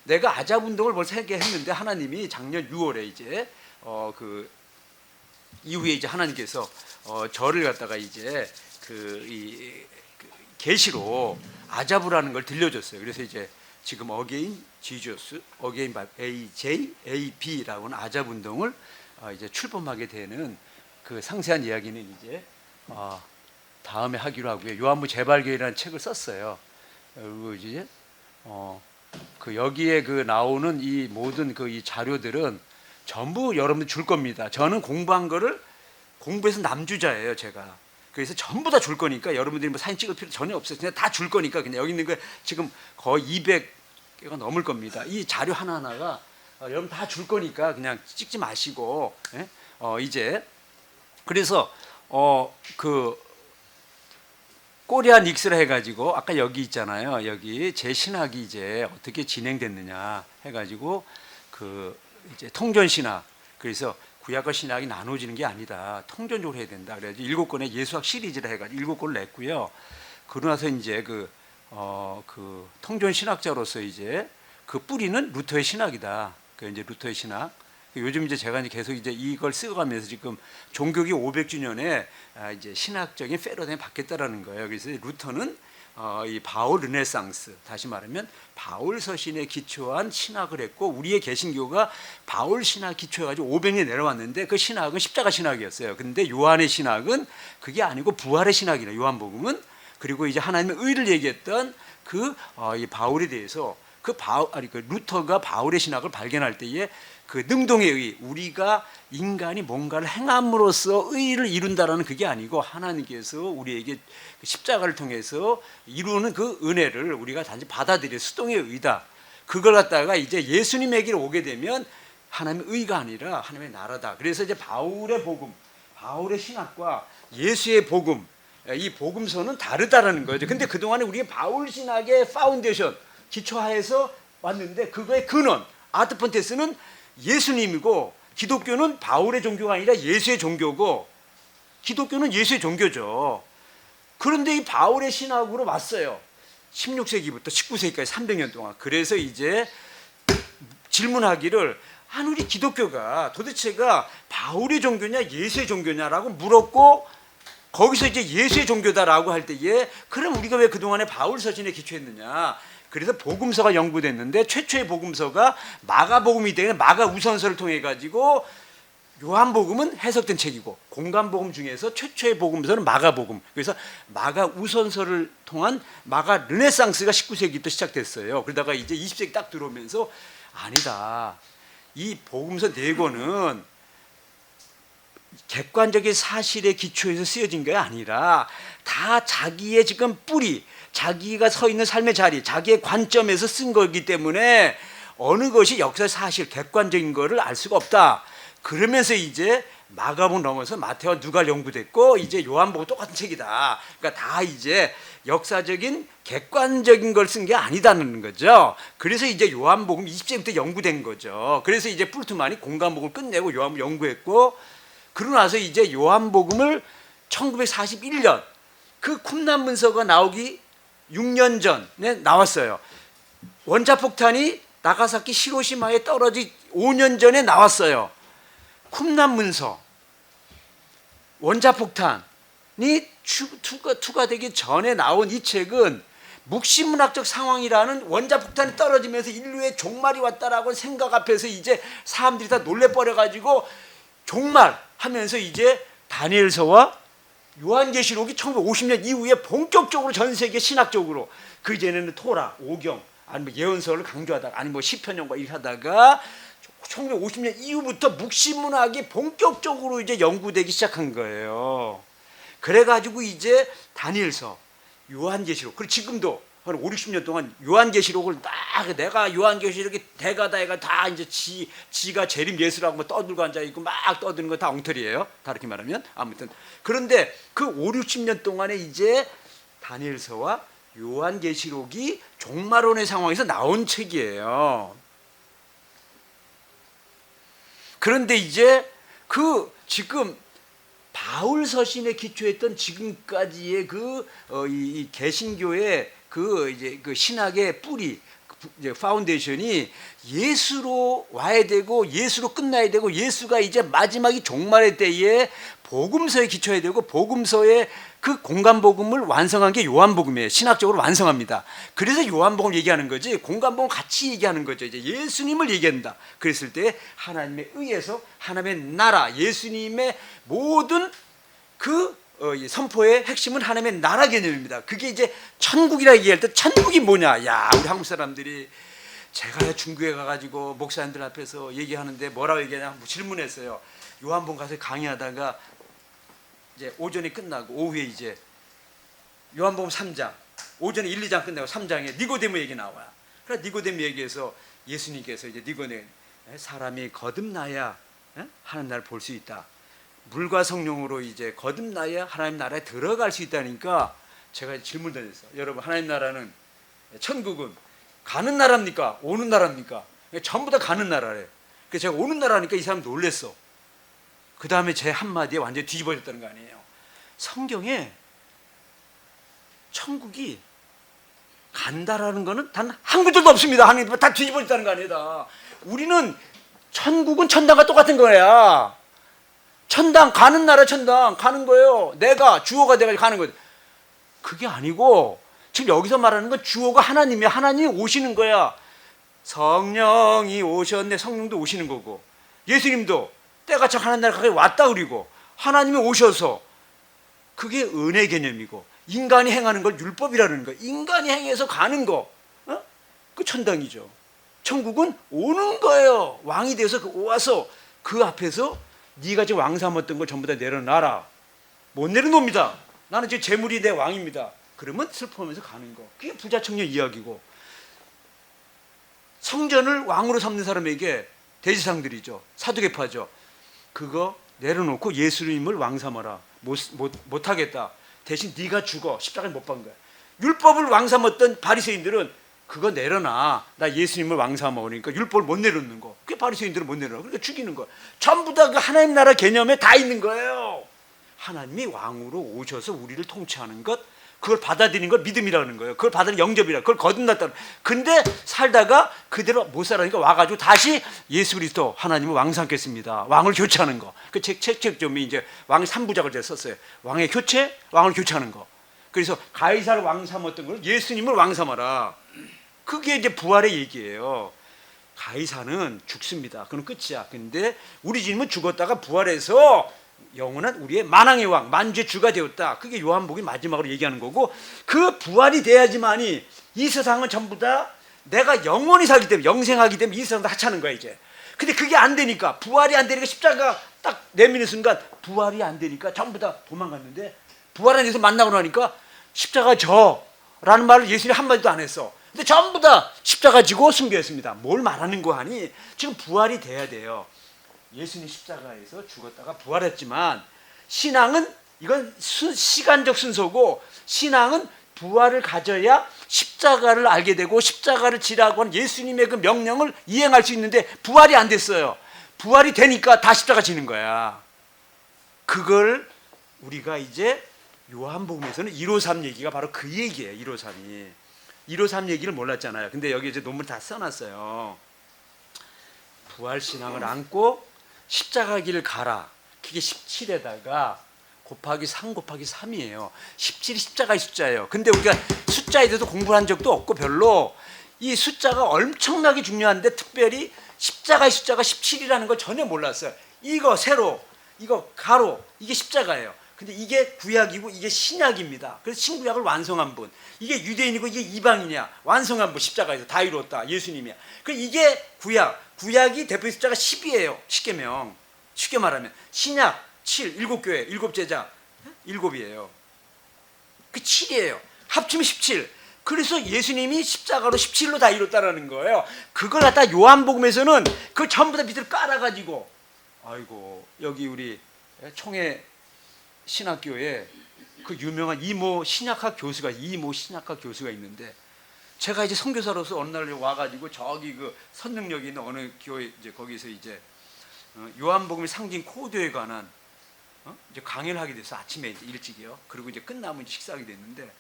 내가 아잡 운동을 벌써 했는데 하나님이 작년 6월에 이제 이후에 이제 하나님께서 저를 갖다가 이제 계시로 아잡이라는 걸 들려줬어요. 그래서 이제 지금 Again Jesus, Again AJAB라고 하는 아잡 운동을 이제 출범하게 되는 그 상세한 이야기는 이제 다음에 하기로 하고요. 요한복음 재발견이라는 책을 썼어요. 그리고 이제 여기에 나오는 이 모든 이 자료들은 전부 여러분들 줄 겁니다. 저는 공부한 거를 공부해서 남주자예요, 제가. 그래서 전부 다 줄 거니까 여러분들이 뭐 사진 찍을 필요 전혀 없어요. 그냥 다 줄 거니까 그냥 여기 있는 거 지금 거의 200개가 넘을 겁니다. 이 자료 하나하나가 여러분 다 줄 거니까 그냥 찍지 마시고, 예? 이제 그래서 그 꼬리아 닉스라 해가지고 아까 여기 있잖아요. 여기 제 신학이 이제 어떻게 진행됐느냐 해가지고 그 이제 통전 신학. 그래서 구약과 신학이 나눠지는 게 아니다. 통전적으로 해야 된다. 그래서 7권의 예수학 시리즈라 해가지고 7권을 냈고요. 그러고 나서 이제 그 통전 신학자로서 이제 그 뿌리는 루터의 신학이다. 그 이제 루터의 신학. 요즘 이제 제가 이제 계속 이제 이걸 쓰고가면서 지금 종교기 500주년에 이제 신학적인 패러다임이 바뀌었다라는 거예요. 그래서 루터는 이 바울 르네상스, 다시 말하면 바울 서신에 기초한 신학을 했고, 우리의 개신교가 바울 신학 기초해가지고 500년 내려왔는데 그 신학은 십자가 신학이었어요. 근데 요한의 신학은 그게 아니고 부활의 신학이라, 요한복음은. 그리고 이제 하나님의 의를 얘기했던 이 바울에 대해서 그 루터가 바울의 신학을 발견할 때에 그 능동의 의, 우리가 인간이 뭔가를 행함으로써 의를 이룬다라는 그게 아니고 하나님께서 우리에게 십자가를 통해서 이루는 그 은혜를 우리가 단지 받아들여 수동의 의다. 그걸 갖다가 이제 예수님에게로 오게 되면 하나님의 의가 아니라 하나님의 나라다. 그래서 이제 바울의 복음, 바울의 신학과 예수의 복음, 이 복음서는 다르다라는 거죠. 근데 그동안에 우리가 바울 신학의 파운데이션, 기초하에서 왔는데 그거의 근원, 아트폰테스는 예수님이고, 기독교는 바울의 종교가 아니라 예수의 종교고, 기독교는 예수의 종교죠. 그런데 이 바울의 신학으로 왔어요. 16세기부터 19세기까지 300년 동안. 그래서 이제 질문하기를, 우리 기독교가 도대체가 바울의 종교냐 예수의 종교냐라고 물었고, 거기서 이제 예수의 종교다라고 할 때에 그럼 우리가 왜 그동안에 바울 서신에 기초했느냐. 그래서 복음서가 연구됐는데 최초의 복음서가 마가복음이 되는 마가 우선서를 통해 가지고, 요한복음은 해석된 책이고, 공간복음 중에서 최초의 복음서는 마가복음. 그래서 마가 우선서를 통한 마가 르네상스가 19세기부터 시작됐어요. 그러다가 이제 20세기 딱 들어오면서 아니다. 이 복음서 4권은 객관적인 사실에 기초해서 쓰여진 게 아니라 다 자기의 지금 뿌리, 자기가 서 있는 삶의 자리, 자기의 관점에서 쓴 거기 때문에 어느 것이 역사 사실, 객관적인 거를 알 수가 없다. 그러면서 이제 마가복음 넘어서 마태와 누가 연구됐고, 이제 요한복음 똑같은 책이다. 그러니까 다 이제 역사적인 객관적인 걸 쓴 게 아니다는 거죠. 그래서 이제 요한복음 20세기부터 연구된 거죠. 그래서 이제 풀트만이 공간복음을 끝내고 요한복음 연구했고, 그러고 나서 이제 요한복음을 1941년 그 쿰란 문서가 나오기 6년 전에 나왔어요. 원자폭탄이 나가사키 히로시마에 떨어지 5년 전에 나왔어요. 쿰란 문서, 원자폭탄이 투과되기 전에 나온 이 책은 묵시문학적 상황이라는, 원자폭탄이 떨어지면서 인류의 종말이 왔다라고 생각 앞에서 이제 사람들이 다 놀래버려가지고 종말 하면서 이제 다니엘서와 요한계시록이 1950년 이후에 본격적으로 전 세계 신학적으로, 그 이전에는 토라, 오경, 아니면 예언서를 강조하다가, 아니면 뭐 시편연과 이렇게 하다가 1950년 이후부터 묵시문학이 본격적으로 이제 연구되기 시작한 거예요. 그래가지고 이제 다니엘서, 요한계시록, 그리고 지금도 한 5, 60년 동안 요한계시록을 딱, 내가 요한계시록이 대가다 해가 다 이제 지가 재림 예수라고 뭐 떠들고 앉아있고 막 떠드는 거 다 엉터리예요. 다 이렇게 말하면. 아무튼. 그런데 그 5, 60년 동안에 이제 다니엘서와 요한계시록이 종말론의 상황에서 나온 책이에요. 그런데 이제 지금 바울 서신에 기초했던 지금까지의 이 개신교의 이제 신학의 뿌리, 이제 파운데이션이 예수로 와야 되고, 예수로 끝나야 되고, 예수가 이제 마지막이 종말의 때에 복음서에 기초해야 되고, 복음서의 그 공간복음을 완성한 게 요한복음이에요. 신학적으로 완성합니다. 그래서 요한복음 얘기하는 거지, 공간복음 같이 얘기하는 거죠. 이제 예수님을 얘기한다. 그랬을 때 하나님의 의에서 하나님의 나라, 예수님의 모든 이 선포의 핵심은 하나님의 나라 개념입니다. 그게 이제 천국이라 얘기할 때, 천국이 뭐냐? 야, 우리 한국 사람들이 제가 중국에 가가지고 목사님들 앞에서 얘기하는데 뭐라고 얘기하냐 질문했어요. 요한복음 가서 강의하다가 이제 오전이 끝나고 오후에 이제 요한복음 3장 오전에 1, 2장 끝나고 3장에 니고데모 얘기 나와요. 그래서 니고데모 얘기해서 예수님께서 이제 니고데모 사람이 거듭나야 하나님 나라를 볼 수 있다. 물과 성령으로 이제 거듭나야 하나님 나라에 들어갈 수 있다니까 제가 질문 던졌어요. 여러분 하나님 나라는 천국은 가는 나라입니까? 오는 나라입니까? 전부 다 가는 나라래. 그래서 제가 오는 나라니까 이 사람 놀랬어. 그 다음에 제 한마디에 완전히 뒤집어졌다는 거 아니에요. 성경에 천국이 간다라는 거는 단 한 구절도 없습니다. 하나님 다 뒤집어졌다는 거 아니다. 우리는 천국은 천당과 똑같은 거야. 천당 가는 나라 천당 가는 거예요. 내가 주어가 돼가지고 가는 거예요. 그게 아니고 지금 여기서 말하는 건 주어가 하나님이야. 하나님이 오시는 거야. 성령이 오셨네. 성령도 오시는 거고 예수님도 때가 참 하나님 나라 가까이 왔다 그리고 하나님이 오셔서 그게 은혜 개념이고 인간이 행하는 걸 율법이라는 거예요. 인간이 행해서 가는 거 그 천당이죠. 천국은 오는 거예요. 왕이 되어서 와서 그 앞에서 네가 지금 왕 삼았던 걸 전부 다 내려놔라. 못 내려놓습니다. 나는 지금 재물이 내 왕입니다. 그러면 슬퍼하면서 가는 거. 그게 부자 청년 이야기고 성전을 왕으로 삼는 사람에게 대지상들이죠. 사두개파죠. 그거 내려놓고 예수님을 왕 삼아라. 못하겠다. 대신 네가 죽어. 십자가에 못 박은 거야. 율법을 왕 삼았던 바리새인들은 그거 내려놔. 나 예수님을 왕 삼아 오니까 율법을 못 내려놓는 거. 그게 바리새인들은 못 내려놔. 그러니까 죽이는 거. 전부 다 그 하나님 나라 개념에 다 있는 거예요. 하나님이 왕으로 오셔서 우리를 통치하는 것, 그걸 받아들이는 걸 믿음이라는 거예요. 그걸 받아들이는 영접이라. 그걸 거듭났다는. 근데 살다가 그대로 못 살아니까 와가지고 다시 예수 그리스도 하나님을 왕 삼겠습니다. 왕을 교체하는 거. 그 책점이 이제 왕의 3부작을 제가 썼어요. 왕의 교체, 왕을 교체하는 거. 그래서 가이사를 왕 삼았던 걸 예수님을 왕 삼아라. 그게 이제 부활의 얘기예요. 가이사는 죽습니다. 그건 끝이야. 근데 우리 주님은 죽었다가 부활해서 영원한 우리의 만왕의 왕, 만주의 주가 되었다. 그게 요한복음이 마지막으로 얘기하는 거고 그 부활이 돼야지만이 이 세상은 전부 다 내가 영원히 살기 때문에 영생하기 때문에 이 세상도 하찮은 거야 이제. 근데 그게 안 되니까 부활이 안 되니까 십자가 딱 내미는 순간 부활이 안 되니까 전부 다 도망갔는데 부활 안에서 만나고 나니까 십자가 져라는 말을 예수님이 한마디도 안 했어. 근데 전부 다 십자가 지고 순교했습니다. 뭘 말하는 거 하니 지금 부활이 돼야 돼요. 예수님 십자가에서 죽었다가 부활했지만 신앙은 이건 시간적 순서고 신앙은 부활을 가져야 십자가를 알게 되고 십자가를 지라고 하는 예수님의 그 명령을 이행할 수 있는데 부활이 안 됐어요. 부활이 되니까 다 십자가 지는 거야. 그걸 우리가 이제 요한복음에서는 153 얘기가 바로 그 얘기예요. 153이 153 얘기를 몰랐잖아요. 근데 여기 이제 논문 다 써놨어요. 부활 신앙을 안고 십자가 길을 가라. 그게 17에다가 곱하기 3 곱하기 3이에요. 17이 십자가의 숫자예요. 근데 우리가 숫자에 대해서 공부를 한 적도 없고 별로 이 숫자가 엄청나게 중요한데 특별히 십자가의 숫자가 17이라는 걸 전혀 몰랐어요. 이거 세로, 이거 가로, 이게 십자가예요. 근데 이게 구약이고 이게 신약입니다. 그래서 신구약을 완성한 분. 이게 유대인이고 이게 이방이냐 완성한 분. 십자가에서 다 이루었다. 예수님이야. 그 이게 구약이 대표 숫자가 10이에요. 십계명. 쉽게 말하면 신약 7, 7교회, 7제자 7이에요. 그 7이에요. 합치면 17. 그래서 예수님이 십자가로 17로 다 이뤘다라는 거예요. 그걸 갖다 요한복음에서는 그 전부 다 밑을 깔아가지고 아이고 여기 우리 총회 신학교에 그 유명한 이모 신약학 교수가 있는데 제가 이제 선교사로서 어느 날 와가지고 저기 그 선능력이 있는 어느 교회 이제 거기서 이제 요한복음의 상징 코드에 관한 이제 강의를 하게 돼서 아침에 이제 일찍이요. 그리고 이제 끝나면 이제 식사하게 됐는데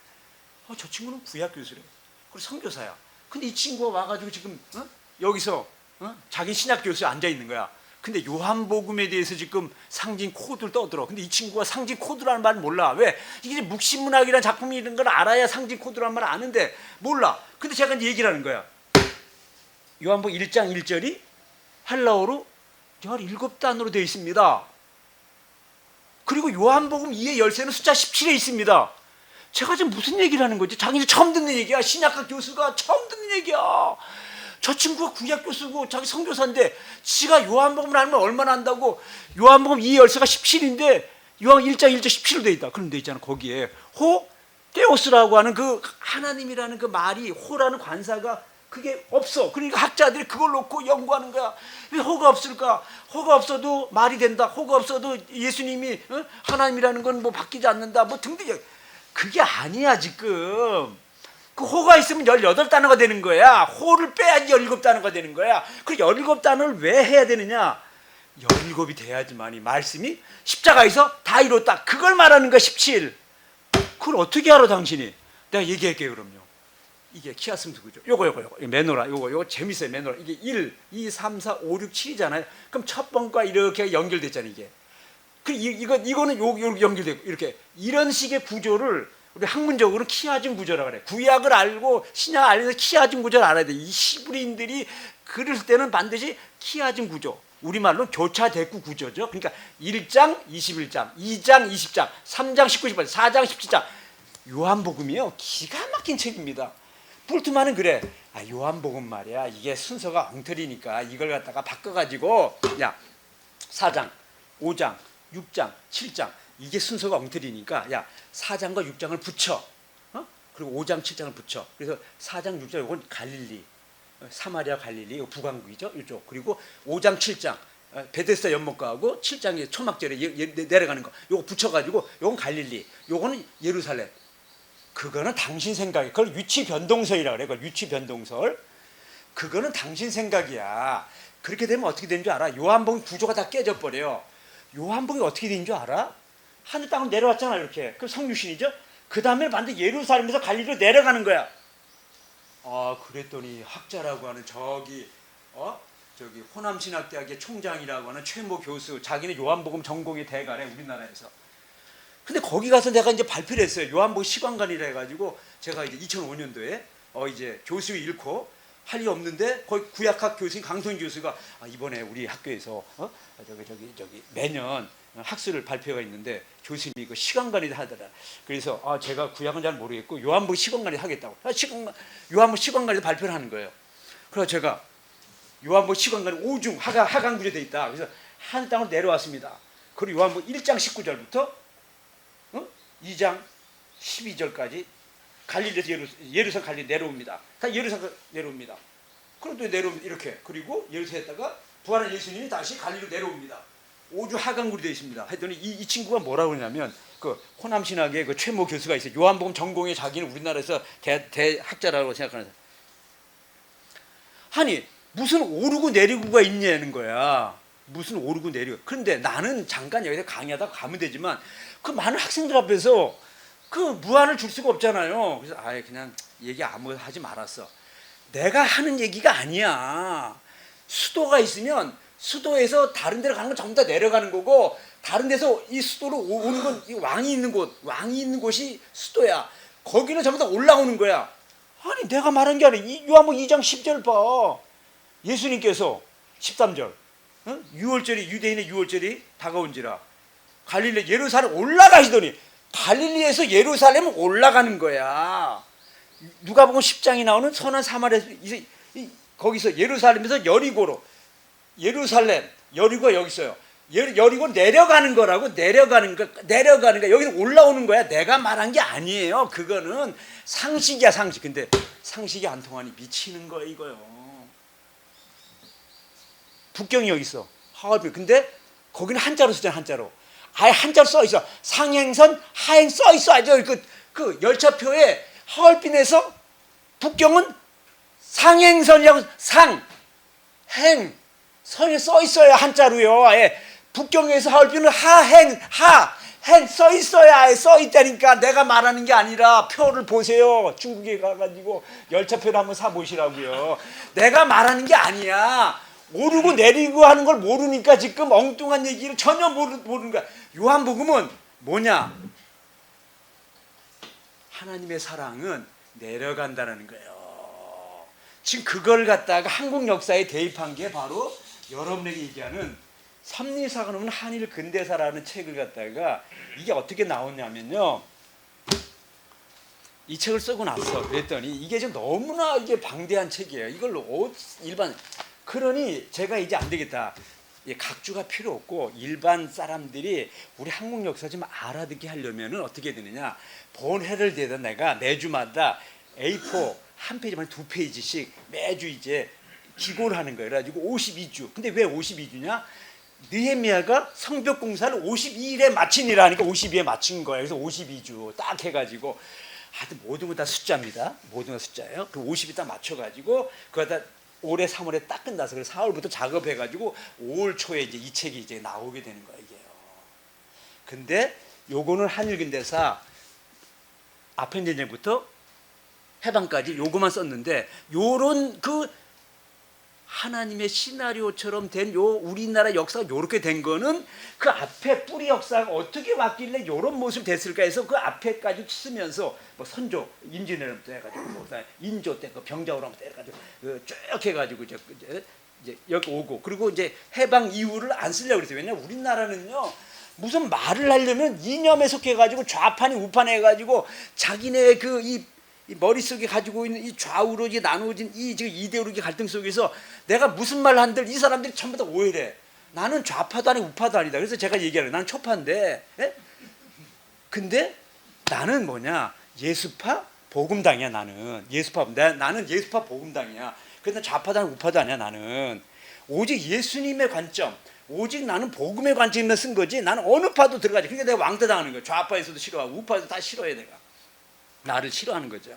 저 친구는 구약 교수래. 그리고 선교사야. 근데 이 친구가 와가지고 지금 여기서 자기 신약 교수에 앉아 있는 거야. 근데 요한복음에 대해서 지금 상징 코드를 떠들어. 근데 이 친구가 상징 코드라는 말을 몰라. 왜? 이게 묵신문학이라는 작품이 이런 걸 알아야 상징 코드라는 말을 아는데 몰라. 근데 제가 이제 얘기를 하는 거야. 요한복음 1장 1절이 헬라어로 17단으로 되어 있습니다. 그리고 요한복음 2의 열쇠는 숫자 17에 있습니다. 제가 지금 무슨 얘기를 하는 거지? 자기는 처음 듣는 얘기야. 신약학 교수가 처음 듣는 얘기야. 저 친구가 구약교 쓰고 자기 선교사인데 지가 요한복음을 알면 얼마나 안다고. 요한복음 이 열쇠가 17인데 요한 1장 1절 17로 돼 있다. 그런데 있잖아, 거기에 호 테오스라고 하는 그 하나님이라는 그 말이, 호라는 관사가 그게 없어. 그러니까 학자들이 그걸 놓고 연구하는 거야. 왜 호가 없을까? 호가 없어도 말이 된다. 호가 없어도 예수님이 하나님이라는 건 뭐 바뀌지 않는다. 뭐 등등. 그게 아니야 지금. 그 호가 있으면 18단어가 되는 거야. 호를 빼야지 17단어가 되는 거야. 그 17단어를 왜 해야 되느냐? 17이 돼야지만이 말씀이 십자가에서 다 이뤘다. 그걸 말하는 거야, 17. 그걸 어떻게 알아 당신이? 내가 얘기할게요. 그럼요. 이게 키아스무스 그죠? 요거 매노라. 요거 재밌어요. 매노라. 이게 1, 2, 3, 4, 5, 6, 7이잖아요. 그럼 첫 번과 이렇게 연결됐잖아요. 이게. 그 이거는 요 연결되고 이렇게 이런 식의 구조를 우리 학문적으로는 키아즘 구조라고 그래. 구약을 알고 신약을 알면서 키아즘 구조를 알아야 돼. 이 히브리인들이 그럴 때는 반드시 키아즘 구조. 우리말로 교차대구 구조죠. 그러니까 1장 21장, 2장 20장, 3장 19, 18, 4장 17장. 요한복음이요. 기가 막힌 책입니다. 뿔트만은 그래. 요한복음 말이야. 이게 순서가 엉터리니까 이걸 갖다가 바꿔가지고, 야, 4장, 5장, 6장, 7장. 이게 순서가 엉터리니까, 야, 4장과 6장을 붙여. 그리고 5장, 7장을 붙여. 그래서 4장, 6장, 이건 갈릴리. 사마리아 갈릴리, 북왕국이죠. 이쪽. 그리고 5장, 7장. 베데스다 연못가하고 7장에 초막절에 내려가는 거. 요거 붙여가지고, 요건 갈릴리. 요거는 예루살렘. 그거는 당신 생각이야. 그걸 위치 변동설이라고 그래. 그걸 위치 변동설. 그거는 당신 생각이야. 그렇게 되면 어떻게 되는 줄 알아? 요한복음 구조가 다 깨져버려요. 요한복음이 어떻게 되는 줄 알아? 하늘 땅으로 내려왔잖아, 이렇게. 그럼 성육신이죠? 그 다음에 반드시 예루살렘에서 갈릴리로 내려가는 거야. 그랬더니 학자라고 하는 저기 호남신학대학의 총장이라고 하는 최모 교수, 자기는 요한복음 전공의 대가래, 우리나라에서. 근데 거기 가서 내가 이제 발표를 했어요. 요한복음 시관관이라 해가지고 제가 이제 2005년도에 이제 교수 잃고 할 일 없는데 거기 구약학 교수인 강선 교수가 이번에 우리 학교에서 저기 매년 학술을 발표가 있는데 교수님이 그 시간관리 하더라. 그래서 제가 구약은 잘 모르겠고 요한복음 시간관리 하겠다고. 요한복음 시간관리 발표를 하는 거예요. 그래서 제가 요한복음 시간관리 5중 하강 구조되어 있다. 그래서 한 땅으로 내려왔습니다. 그리고 요한복음 1장 19절부터 2장 12절까지 갈릴리에서 예루살렘 갈릴리 내려옵니다. 다 예루살렘 내려옵니다. 그럼 또 내려옵니다. 이렇게. 그리고 예루살렘에다가 부활한 예수님이 다시 갈릴리로 내려옵니다. 5주 하강굴이 되어 있습니다. 했더니 이 친구가 뭐라고 그러냐면 그 호남신학의 그 최모 교수가 있어요. 요한복음 전공의 자기는 우리나라에서 대학자라고 생각하는 사람. 아니 무슨 오르고 내리고가 있냐는 거야. 무슨 오르고 내리고. 그런데 나는 잠깐 여기서 강의하다 가면 되지만 그 많은 학생들 앞에서 그 무안을 줄 수가 없잖아요. 그래서 그냥 얘기 아무 하지 말았어. 내가 하는 얘기가 아니야. 수도가 있으면 수도에서 다른 데로 가는 건 전부 다 내려가는 거고, 다른 데서 이 수도로 오는 건 이 왕이 있는 곳이 수도야. 거기는 전부 다 올라오는 거야. 아니 내가 말한 게 아니야. 요한복음 2장 10절 봐. 예수님께서 13절 6월절이 유대인의 6월절이 다가온지라 갈릴리 예루살렘 올라가시더니 갈릴리에서 예루살렘 올라가는 거야. 누가복음 10장이 나오는 선한 사마리아에서 거기서 예루살렘에서 여리고로 여리고가 여기 있어요. 여리고 내려가는 거라고. 내려가는 거 여기는 올라오는 거야. 내가 말한 게 아니에요. 그거는 상식이야, 상식. 근데 상식이 안 통하니 미치는 거야 이거요. 북경이 여기 있어. 하얼빈. 근데 거기는 한자로 쓰잖아, 한자로. 아예 한자로 써 있어. 상행선, 하행 써 있어. 아주 그 열차표에 하얼빈에서 북경은 상행선이라고 행 선이 써 있어요, 한자로요. 아예 북경에서 하얼빈은 하행 써 있어요. 아예 써 있다니까. 내가 말하는 게 아니라 표를 보세요. 중국에 가가지고 열차표를 한번 사 보시라고요. 내가 말하는 게 아니야. 오르고 내리고 하는 걸 모르니까 지금 엉뚱한 얘기를 전혀 모르는 거야. 요한복음은 뭐냐? 하나님의 사랑은 내려간다는 거예요. 지금 그걸 갖다가 한국 역사에 대입한 게 바로 여러분에게 얘기하는 섭리사관은 한일 근대사라는 책을 갖다가 이게 어떻게 나오냐면요. 이 책을 쓰고 나서 그랬더니 이게 좀 너무나 이게 방대한 책이에요. 이걸로 일반 그러니 제가 이제 안 되겠다. 각주가 필요 없고 일반 사람들이 우리 한국 역사 좀 알아듣게 하려면은 어떻게 되느냐? 본회를 대다 내가 매주마다 A4 한 페이지만 두 페이지씩 매주 이제 기고를 하는 거예요. 그래가지고 52주. 근데 왜 52주냐? 느헤미야가 성벽 공사를 52일에 마치니라 하니까 52에 맞춘 거예요. 그래서 52주 딱 해가지고 하여튼 모든 건 다 숫자입니다. 모든 건 숫자예요. 그 50이 딱 맞춰가지고 그거다 올해 3월에 딱 끝나서 그래서 4월부터 작업해가지고 5월 초에 이제 이 책이 이제 나오게 되는 거예요. 이게요. 근데 요거는 한일근대사 아편 전쟁부터 해방까지 요거만 썼는데 요런 그 하나님의 시나리오처럼 된 요 우리나라 역사가 요렇게 된 거는 그 앞에 뿌리 역사가 어떻게 왔길래 요런 모습 됐을까 해서 그 앞에까지 쓰면서 뭐 선조 임진왜란부터 해가지고 뭐 인조 때 그 병자호란부터 해가지고 쭉 해가지고 이제 여기 오고 그리고 이제 해방 이후를 안 쓰려고 그랬어요. 왜냐면 우리나라는요 무슨 말을 하려면 이념에 속해가지고 좌판이 우판 해가지고 자기네 이 머릿속에 가지고 있는 이 좌우로 나누어진 이 지금 이데올로기 갈등 속에서 내가 무슨 말을 한들 이 사람들이 전부 다 오해를 해. 나는 좌파도 아니고 우파도 아니다. 그래서 제가 얘기하는 나는 초파인데, 예? 근데 나는 뭐냐? 예수파 복음당이야. 나는 예수파. 나는 예수파 복음당이야. 그래서 좌파도 아니고 우파도 아니야. 나는 오직 예수님의 관점. 오직 나는 복음의 관점에서 쓴 거지. 나는 어느 파도 들어가지. 그러니까 내가 왕따 당하는 거야. 좌파에서도 싫어하고 우파에서도 다 싫어해 내가. 나를 싫어하는 거죠.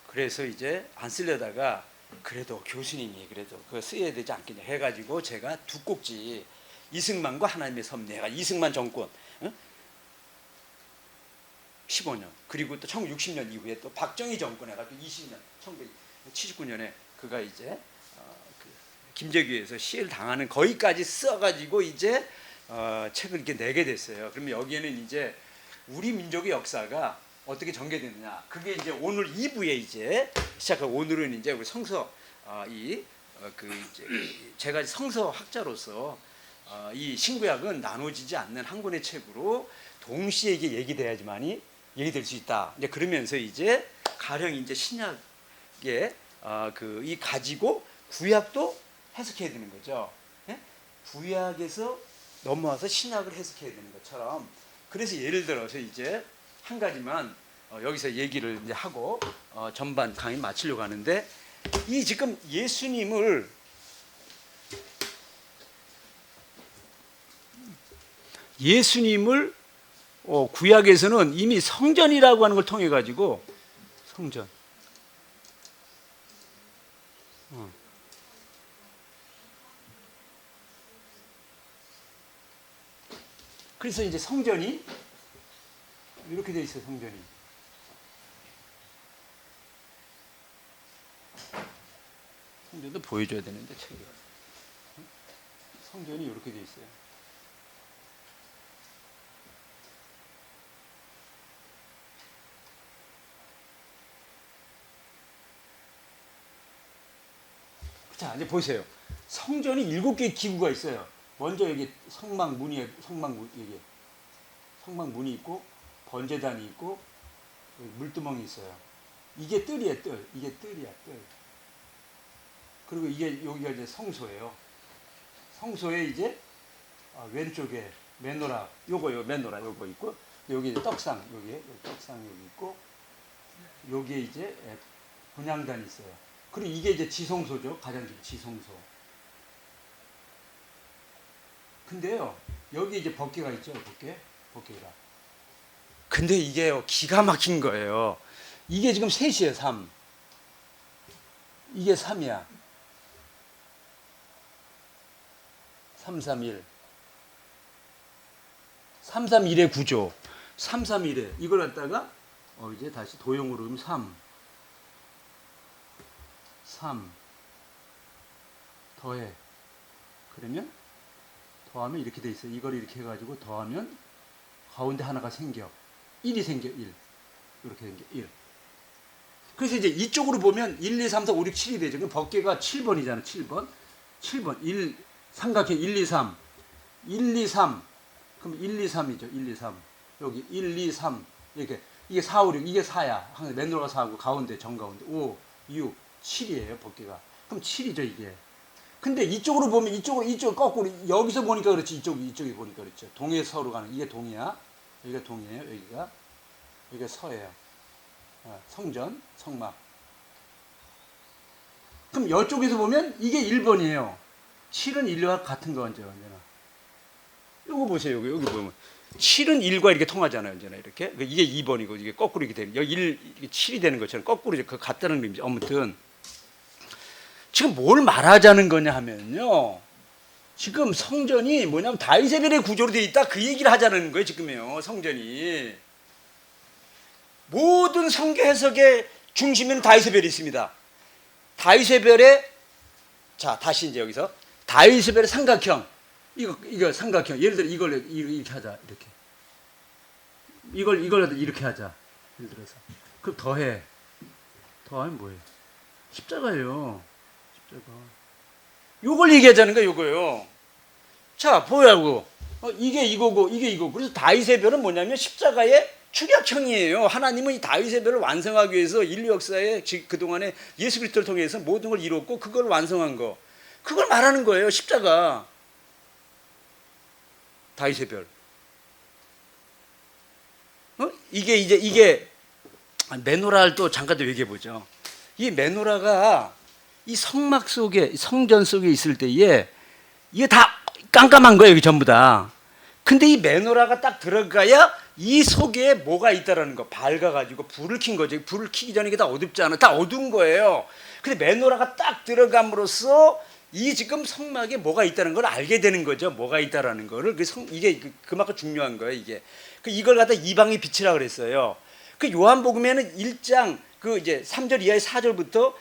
그래서 이제 안 쓰려다가 그래도 교수님이 그래도 그거 써야 되지 않겠냐 해가지고 제가 두 꼭지 이승만과 하나님의 섬 내가 이승만 정권 15년 그리고 또 1960년 이후에 또 박정희 정권 해가지고 20년 1979년에 그가 이제 그 김재규에서 시해를 당하는 거기까지 써가지고 이제 책을 이렇게 내게 됐어요. 그러면 여기에는 이제 우리 민족의 역사가 어떻게 전개되느냐? 그게 이제 오늘 2부에 이제 시작하고 오늘은 이제 우리 성서 이제 제가 성서 학자로서 이 신구약은 나눠지지 않는 한 권의 책으로 동시에 이게 얘기돼야지만이 얘기될 수 있다. 이제 그러면서 이제 가령 이제 신약에 이 가지고 구약도 해석해야 되는 거죠. 예? 구약에서 넘어와서 신약을 해석해야 되는 것처럼. 그래서 예를 들어서 이제 한 가지만 여기서 얘기를 이제 하고 전반 강의 마치려고 하는데 이 지금 예수님을 구약에서는 이미 성전이라고 하는 걸 통해 가지고 성전 그래서 이제 성전이 이렇게 돼 있어요. 성전도 보여줘야 되는데 책이 성전이 이렇게 돼 있어요. 자 이제 보세요. 성전이 7개의 기구가 있어요. 먼저 여기 성막문이 있고 번제단이 있고 물두멍이 있어요. 이게 뜰이에요. 이게 뜰이야. 그리고 이게 여기가 이제 성소예요. 성소에 이제 왼쪽에 메노라 요거 있고 여기 이제 떡상 여기 있고 여기에 이제 분향단이 있어요. 그리고 이게 이제 지성소죠. 가장 지성소. 근데요 여기 이제 법궤가 있죠. 법궤가. 근데 이게요 기가 막힌 거예요. 이게 지금 3이에요. 3. 이게 3이야. 331. 331의 구조. 331에 이걸 갖다가 이제 다시 도형으로 그러면 3 더해. 그러면 더하면 이렇게 돼 있어요. 이걸 이렇게 해가지고 더하면 가운데 하나가 생겨. 1이 생겨. 1. 이렇게 생겨. 1. 그래서 이제 이쪽으로 보면 1, 2, 3, 4, 5, 6, 7이 되죠. 그럼 법궤가 7번이잖아. 7번. 1, 삼각형 1, 2, 3. 1, 2, 3. 그럼 1, 2, 3이죠. 1, 2, 3. 여기 1, 2, 3. 이렇게. 이게 4, 5, 6 이게 4야. 항상 맨로라가 4고 가운데 정가운데 5, 6, 7이에요. 법계가. 그럼 7이죠 이게. 근데 이쪽으로 보면 이쪽 거꾸로 여기서 보니까 그렇지 이쪽이 보니까 그렇죠. 동에서로 가는 이게 동이야. 여기가 동이에요. 여기가 서예요. 성전, 성막. 그럼 이쪽에서 보면 이게 1번이에요. 7은 1과 같은 거 언제나. 요거 보세요. 여기 보면 7은 1과 이렇게 통하잖아요. 언제나 이렇게. 이게 2번이고 이게 거꾸로 이렇게 되는. 여기 1, 7이 되는 것처럼 거꾸로 이렇게 같다는 의미죠. 아무튼 지금 뭘 말하자는 거냐 하면요. 지금 성전이 뭐냐면 다이세벨의 구조로 되어 있다 그 얘기를 하자는 거예요. 지금요. 성전이. 모든 성경 해석의 중심에는 다이세벨이 있습니다. 다이세벨의 자 다시 이제 여기서 다이세벨의 삼각형 이거 삼각형 예를 들어 이걸 이렇게 하자 이렇게 이걸 이렇게 하자 예를 들어서 그럼 더하면 뭐예요? 십자가예요. 십자가. 요걸 얘기하자는 거예요. 요거요. 자 보라고 이게 이거고 이게 이거고 그래서 다윗의 별은 뭐냐면 십자가의 축약형이에요. 하나님은 이 다윗의 별을 완성하기 위해서 인류 역사에 그동안에 예수 그리스도를 통해서 모든 걸 이뤘고 그걸 완성한 거 그걸 말하는 거예요. 십자가 다윗의 별. 이게 메노라를 또 잠깐 더 얘기해 보죠. 이 메노라가 이 성막 속에 성전 속에 있을 때에 이게 다 깜깜한 거예요. 여기 전부 다. 근데 이 메노라가 딱 들어가야 이 속에 뭐가 있다라는 거 밝아가지고 불을 킨 거죠. 불을 켜기 전에 이게 다 어둡잖아. 다 어두운 거예요. 근데 메노라가 딱 들어감으로써 이 지금 성막에 뭐가 있다는 걸 알게 되는 거죠. 뭐가 있다라는 거를 이게 그만큼 중요한 거예요. 이게 이걸 갖다 이방의 빛이라 그랬어요. 그 요한복음에는 1장 그 이제 3절 이하의 4절부터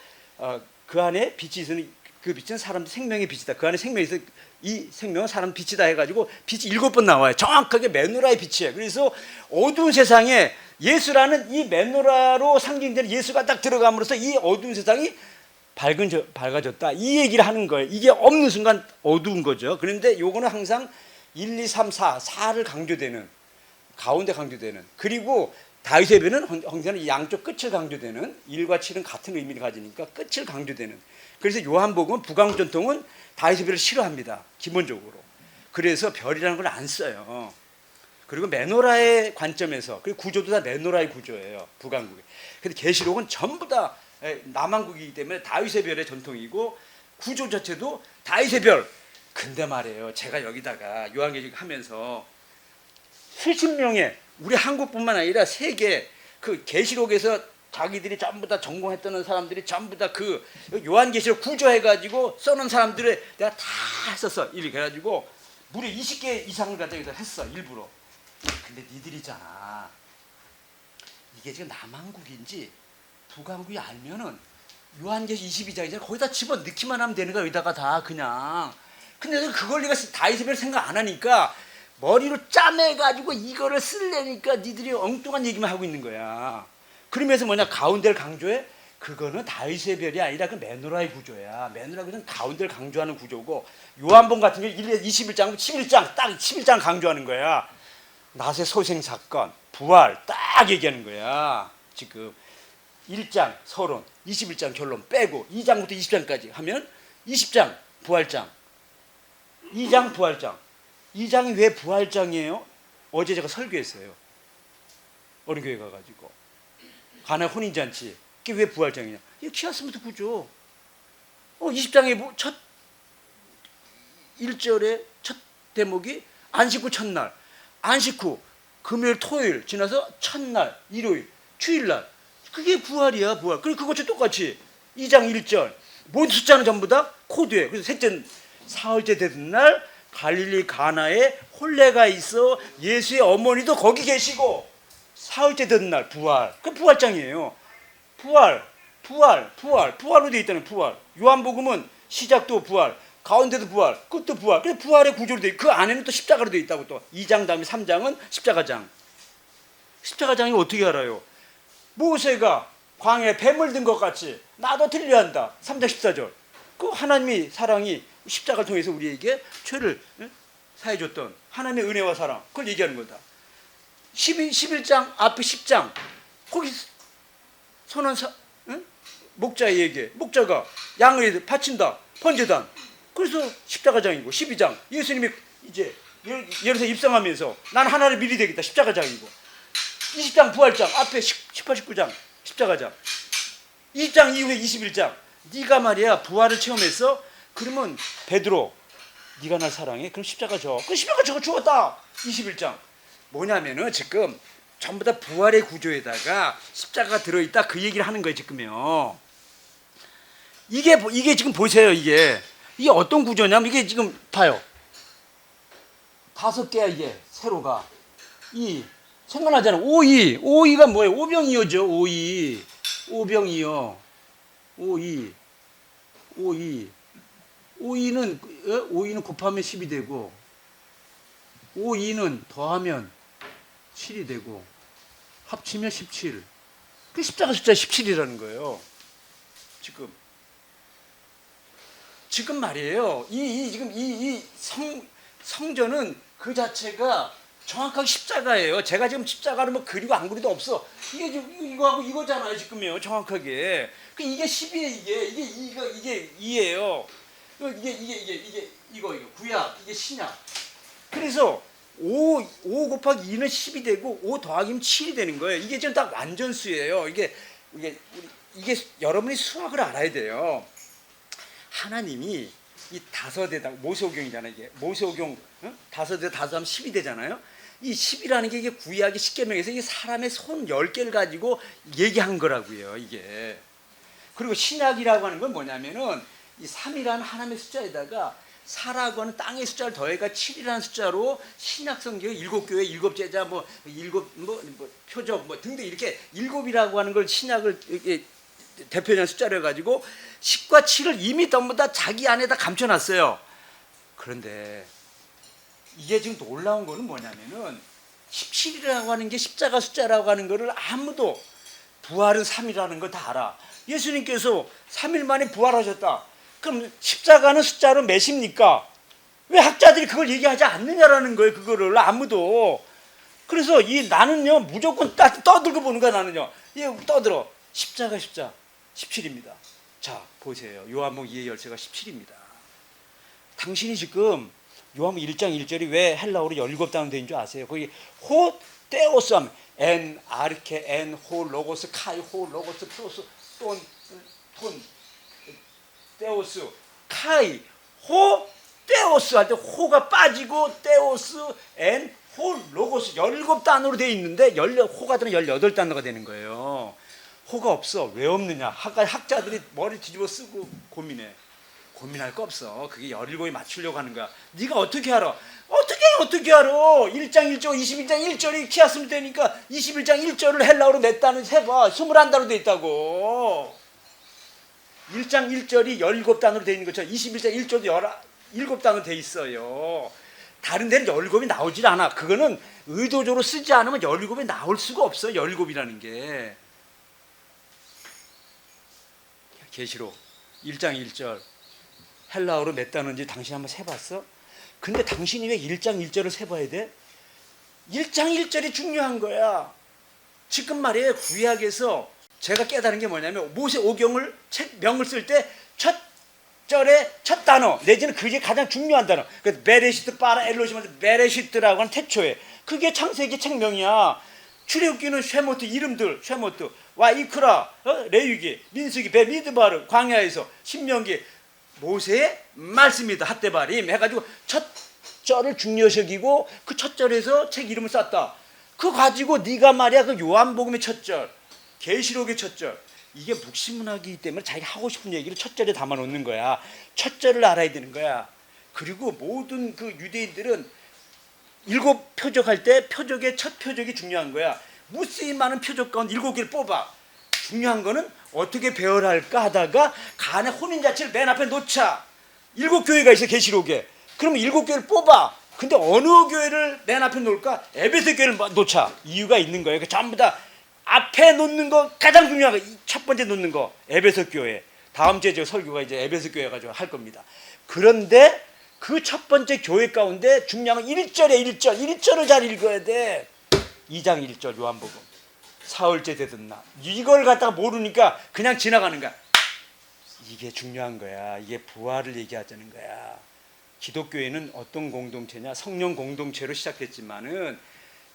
그 안에 빛이 있으니 그 빛은 사람들 생명의 빛이다. 그 안에 생명이 있어 이 생명은 사람 빛이다 해가지고 빛이 7번 나와요. 정확하게 메노라의 빛이에요. 그래서 어두운 세상에 예수라는 이 메노라로 상징되는 예수가 딱 들어감으로써 이 어두운 세상이 밝아졌다. 이 얘기를 하는 거예요. 이게 없는 순간 어두운 거죠. 그런데 요거는 항상 1, 2, 3, 4를 강조되는 가운데 강조되는 그리고 다윗의 별은 항상 양쪽 끝을 강조되는 1과 7은 같은 의미를 가지니까 끝을 강조되는 그래서 요한복음 북왕전통은 다윗의 별을 싫어합니다. 기본적으로. 그래서 별이라는 걸 안 써요. 그리고 메노라의 관점에서 그리고 구조도 다 메노라의 구조예요. 북왕국에. 근데 계시록은 전부 다 남왕국이기 때문에 다윗의 별의 전통이고 구조 자체도 다윗의 별. 근데 말이에요. 제가 여기다가 요한계시록 하면서 수십 명의 우리 한국뿐만 아니라 세계 그 계시록에서 자기들이 전부 다 전공했던 사람들이 전부 다 그 요한계시록 구조해가지고 써놓은 사람들을 내가 다 했었어. 이렇게 해가지고 무려 20개 이상을 가져서 했어. 일부러. 근데 니들이잖아. 이게 지금 남한국인지 북한국이 알면은 요한계시록 22장이잖아. 거기다 집어넣기만 하면 되는 거야. 여기다가 다 그냥. 근데 그걸 내가 다윗의 별 생각 안 하니까 머리로 짜매가지고 이거를 쓰려니까 니들이 엉뚱한 얘기만 하고 있는 거야. 그러면서 뭐냐 가운데를 강조해? 그거는 다윗의 별이 아니라 그 메노라의 구조야. 메노라 구조는 가운데를 강조하는 구조고 요한복음 같은 경우 21장, 11장 딱 11장 강조하는 거야. 나세 소생 사건, 부활 딱 얘기하는 거야. 지금 1장 서론, 21장 결론 빼고 2장부터 20장까지 하면 20장 부활장, 2장 부활장. 2장이 왜 부활장이에요? 어제 제가 설교했어요. 어느 교회 가가지고 가나 혼인잔치. 이게 왜 부활장이냐? 이게 키아스부터 구조. 20장의 첫 1절의 첫 대목이 안식 후 첫날. 안식 후 금요일 토요일 지나서 첫날 일요일 주일날. 그게 부활이야 부활. 그리고 그것도 똑같이 2장 1절. 모든 숫자는 전부 다 코드예요. 그래서 셋째 사흘째 되던 날 갈릴리 가나에 혼례가 있어 예수의 어머니도 거기 계시고 사흘째 되던 날 부활. 그 부활장이에요. 부활로 되어 있다는 부활. 요한복음은 시작도 부활, 가운데도 부활, 끝도 부활. 그래서 부활의 구조로 되어 있고 그 안에는 또 십자가로 되어 있다고 또 2장 다음에 3장은 십자가장. 십자가장이 어떻게 알아요? 모세가 광야에 뱀을 든 것 같이 나도 들려한다. 3장 14절. 그 하나님의 사랑이 십자가를 통해서 우리에게 죄를 사해줬던 하나님의 은혜와 사랑 그걸 얘기하는 거다. 11장 앞에 10장 거기 선한 응? 목자에게 목자가 양을 바친다. 번제단. 그래서 십자가장이고 12장. 예수님이 이제 예를 들어서 입성하면서 난 하나를 미리 되겠다. 십자가장이고 20장 부활장 앞에 18, 19장 십자가장. 20장 이후에 21장. 네가 말이야 부활을 체험했어? 그러면 베드로 네가 날 사랑해? 그럼 십자가 져. 그 십자가 저거 죽었다. 21장. 뭐냐면은 지금 전부 다 부활의 구조에다가 십자가가 들어있다 그 얘기를 하는 거예요 지금요. 이게 지금 보세요. 이게 어떤 구조냐면 이게 지금 봐요. 5개야 이게 세로가. 이 생각나잖아. 오이가 뭐예요? 오병이어죠. 오병이어. 오이는 곱하면 10이 되고 오이는 더하면 7이 되고 합치면 17. 그 십자가 숫자 17이라는 거예요. 지금 말이에요. 지금 이 성전은 그 자체가 정확하게 십자가예요. 제가 지금 십자가를 뭐 그리고 안 그리도 없어. 이게 지금 이거하고 이거잖아요. 지금요. 정확하게. 이게 10이에요. 이게 2예요. 이거 구약, 이게 신약. 그래서 5 곱하기 2는 10이 되고 5 더하기면 7이 되는 거예요. 이게 지금 딱 완전수예요. 이게 여러분이 수학을 알아야 돼요. 하나님이 이 다섯에다 모세오경이잖아요. 이게 모세오경 다섯에 다섯하면 10이 되잖아요. 이 10이라는 게 이게 구약의 십계명에서 이게 사람의 손 10개를 가지고 얘기한 거라고요. 이게. 그리고 신약이라고 하는 건 뭐냐면은 이 3이라는 하나님의 숫자에다가 4라고 하는 땅의 숫자를 더해가 7이라는 숫자로 신약 성경 7교회 7제자 표적 등등 이렇게 7이라고 하는 걸 신약을 이렇게 대표적인 숫자로 해가지고 10과 7을 이미 전부 다 자기 안에다 감춰놨어요. 그런데 이게 지금 놀라운 거는 뭐냐면은 17이라고 하는 게 십자가 숫자라고 하는 거를 아무도 부활은 3이라는 걸 다 알아. 예수님께서 3일 만에 부활하셨다. 그럼 십자가는 숫자로 몇입니까? 왜 학자들이 그걸 얘기하지 않느냐라는 거예요. 그거를 아무도. 그래서 나는요 무조건 떠들고 보는 거야. 나는요 떠들어. 십자가 숫자 17입니다. 자 보세요. 요한복음 2의 열쇠가 17입니다. 당신이 지금 요한복음 1장 1절이 왜 헬라어로 17단어로 되는 줄 아세요? 거기 호 테오스 하면 엔 아르케 엔 호 로고스 카이 호 로고스 프로스 톤 테오스 카이 호 테오스 할 때 호가 빠지고 테오스 엔 호 로고스 17단어로 되어 있는데 호가 들은 18단어가 되는 거예요. 호가 없어. 왜 없느냐? 학자들이 머리 뒤집어 쓰고 고민할 거 없어. 그게 17에 맞추려고 하는 거야. 네가 어떻게 알아? 어떻게 알아? 1장 1절 21장 1절이 키웠으면 되니까 21장 1절을 헬라어로 몇 단어 세봐. 21단어로 돼 있다고. 1장 1절이 17단어로 돼 있는 것처럼 21장 1절도 17단어로 돼 있어요. 다른 데는 17이 나오질 않아. 그거는 의도적으로 쓰지 않으면 17이 나올 수가 없어. 17이라는 게. 계시록 1장 1절 헬라어로 몇 단어인지 당신 한번 세봤어? 근데 당신이 왜 1장 1절을 세봐야 돼? 1장 1절이 중요한 거야. 지금 말이에요. 구약에서 제가 깨달은 게 뭐냐면 모세 오경을 명을 쓸 때 첫 절의 첫 단어 내지는 그게 가장 중요한 단어. 그래서 베레시트 바라 엘로시만 베레시트라고 하는 태초에 그게 창세기 책명이야. 출애굽기는 쉐모트 이름들 쉐모트 와이크라 레위기 민수기 베미드바르 광야에서 신명기 모세의 말씀이다. 핫데바림 해가지고 첫 절을 중요시 여기고 그 첫 절에서 책 이름을 쌌다. 그거 가지고 네가 말이야 그 요한복음의 첫 절 계시록의 첫 절 이게 묵시문학이기 때문에 자기가 하고 싶은 얘기를 첫 절에 담아놓는 거야. 첫 절을 알아야 되는 거야. 그리고 모든 그 유대인들은 7 표적할 때 표적의 첫 표적이 중요한 거야. 무수히 많은 표적 가운데 7개를 뽑아. 중요한 거는 어떻게 배열할까 하다가 간의 혼인 자체를 맨 앞에 놓자. 7교회가 있어 계시록에. 그러면 7교회를 뽑아. 근데 어느 교회를 맨 앞에 놓을까? 에베소 교회를 놓자. 이유가 있는 거예요. 전부 다 앞에 놓는 거 가장 중요한 거. 첫 번째 놓는 거 에베소 교회. 다음 주에 저 설교가 이제 에베소 교회 가지고 할 겁니다. 그런데 그 첫 번째 교회 가운데 중요한 건 1절에 1절을 잘 읽어야 돼. 2장 1절 요한복음. 사흘째 되던 날. 이걸 갖다가 모르니까 그냥 지나가는 거야. 이게 중요한 거야. 이게 부활을 얘기하자는 거야. 기독교회는 어떤 공동체냐? 성령 공동체로 시작됐지만은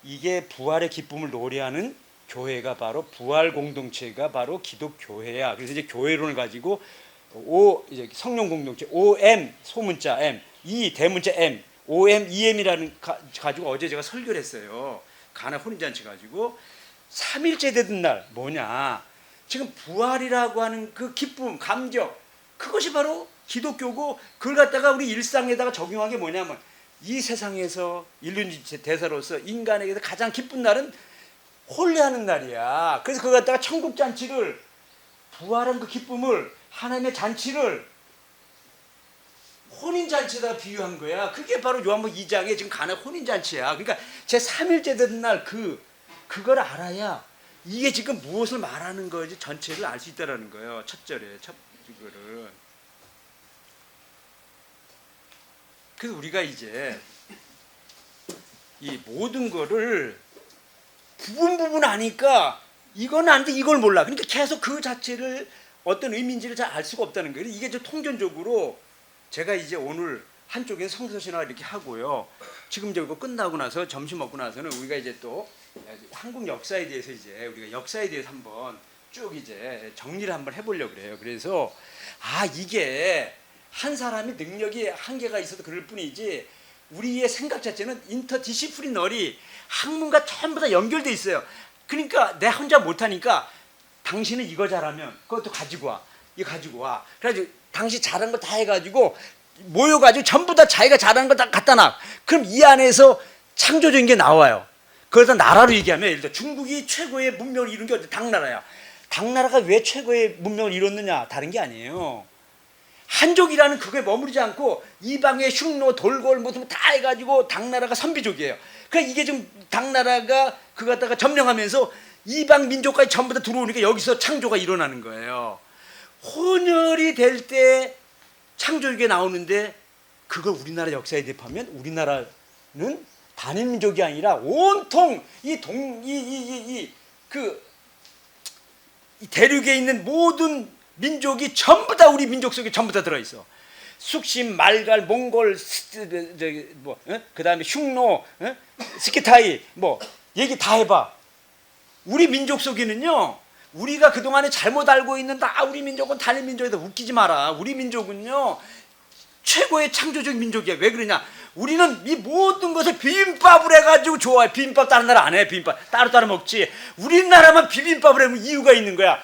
이게 부활의 기쁨을 노래하는 교회가 바로 부활 공동체가 바로 기독교회야. 그래서 이제 교회론을 가지고 이제 성령 공동체 OM 소문자 M, E 대문자 M, OM EM이라는 가지고 어제 제가 설교를 했어요. 가나 혼인잔치 가지고 3일째 되던 날 뭐냐? 지금 부활이라고 하는 그 기쁨, 감격, 그것이 바로 기독교고, 그걸 갖다가 우리 일상에다가 적용한 게 뭐냐면 이 세상에서 인류 대사로서 인간에게서 가장 기쁜 날은 혼례하는 날이야. 그래서 그걸 갖다가 천국 잔치를, 부활한 그 기쁨을, 하나님의 잔치를 혼인 잔치에다가 비유한 거야. 그게 바로 요한복음 2장에 지금 가나 혼인 잔치야. 그러니까 제 3일째 되는 날 그걸 알아야 이게 지금 무엇을 말하는 거지 전체를 알 수 있다라는 거예요. 첫 절에 이거를. 그래서 우리가 이제 이 모든 거를 부분 아니까 이건 안 돼, 이걸 몰라. 그러니까 계속 그 자체를 어떤 의미인지를 잘 알 수가 없다는 거예요. 이게 좀 통전적으로 제가 이제 오늘 한쪽에 성서신화 이렇게 하고요. 지금 이제 이거 끝나고 나서 점심 먹고 나서는 우리가 이제 또 한국 역사에 대해서 이제 우리가 역사에 대해서 한번 쭉 이제 정리를 한번 해보려고 그래요. 그래서 이게 한 사람이 능력이 한계가 있어도 그럴 뿐이지 우리의 생각 자체는 인터디시플리너리 학문과 전부 다 연결돼 있어요. 그러니까 내 혼자 못하니까 당신은 이거 잘하면 그것도 가지고 와, 이거 가지고 와. 그래가지고 당신 잘한 거 다 해가지고 모여가지고 전부 다 자기가 잘하는 거 다 갖다 놔. 그럼 이 안에서 창조적인 게 나와요. 그래서 나라로 얘기하면 예를 들어 중국이 최고의 문명을 이룬 게 당나라야. 당나라가 왜 최고의 문명을 이뤘느냐? 다른 게 아니에요. 한족이라는 그거에 머무르지 않고 이방의 흉노, 돌골 무슨 다 해가지고 당나라가 선비족이에요. 그러니까 이게 좀 당나라가 그거 갖다가 점령하면서 이방 민족까지 전부 다 들어오니까 여기서 창조가 일어나는 거예요. 혼혈이 될 때 창조육에 나오는데 그걸 우리나라 역사에 대입하면 우리나라는 단일 민족이 아니라 온통 이 대륙에 있는 모든 민족이 전부 다 우리 민족 속에 전부 다 들어 있어. 숙심, 말갈, 몽골, 그다음에 흉노, 스키타이 얘기 다 해봐. 우리 민족 속에는요. 우리가 그동안에 잘못 알고 있는 우리 민족은 단일 민족이다. 웃기지 마라. 우리 민족은요. 최고의 창조적 민족이야. 왜 그러냐? 우리는 이 모든 것을 비빔밥을 해가지고 좋아해. 비빔밥 다른 나라 안 해. 비빔밥 따로 먹지. 우리나라만 비빔밥을 하면 이유가 있는 거야.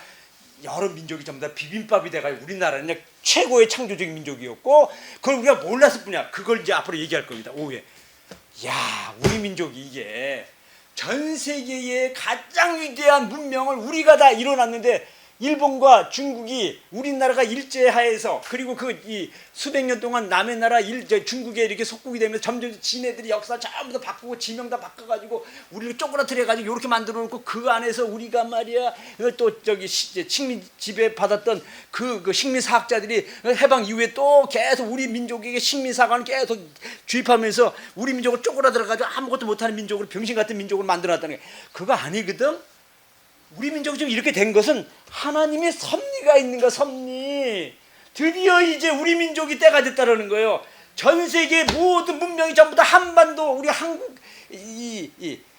여러 민족이 전부 다 비빔밥이 돼가지고 우리나라는 그냥 최고의 창조적인 민족이었고 그걸 우리가 몰랐을 뿐이야. 그걸 이제 앞으로 얘기할 겁니다. 오후에. 야, 우리 민족이 이게 전 세계의 가장 위대한 문명을 우리가 다 이뤄놨는데 일본과 중국이 우리나라가 일제하에서 그리고 이 수백 년 동안 남의 나라 중국에 이렇게 속국이 되면서 점점 지네들이 역사 전부 다 바꾸고 지명 다 바꿔가지고 우리를 쪼그라뜨려가지고 이렇게 만들어 놓고 그 안에서 우리가 말이야 또 식민 지배 받았던 그 식민 사학자들이 해방 이후에 또 계속 우리 민족에게 식민 사관을 계속 주입하면서 우리 민족을 쪼그라들어가지고 아무것도 못하는 민족으로 병신 같은 민족으로 만들어놨다는 게 그거 아니거든. 우리 민족이 지금 이렇게 된 것은 하나님의 섭리가 있는 거야. 섭리. 드디어 이제 우리 민족이 때가 됐다라는 거예요. 전 세계 모든 문명이 전부 다 한반도 우리 한국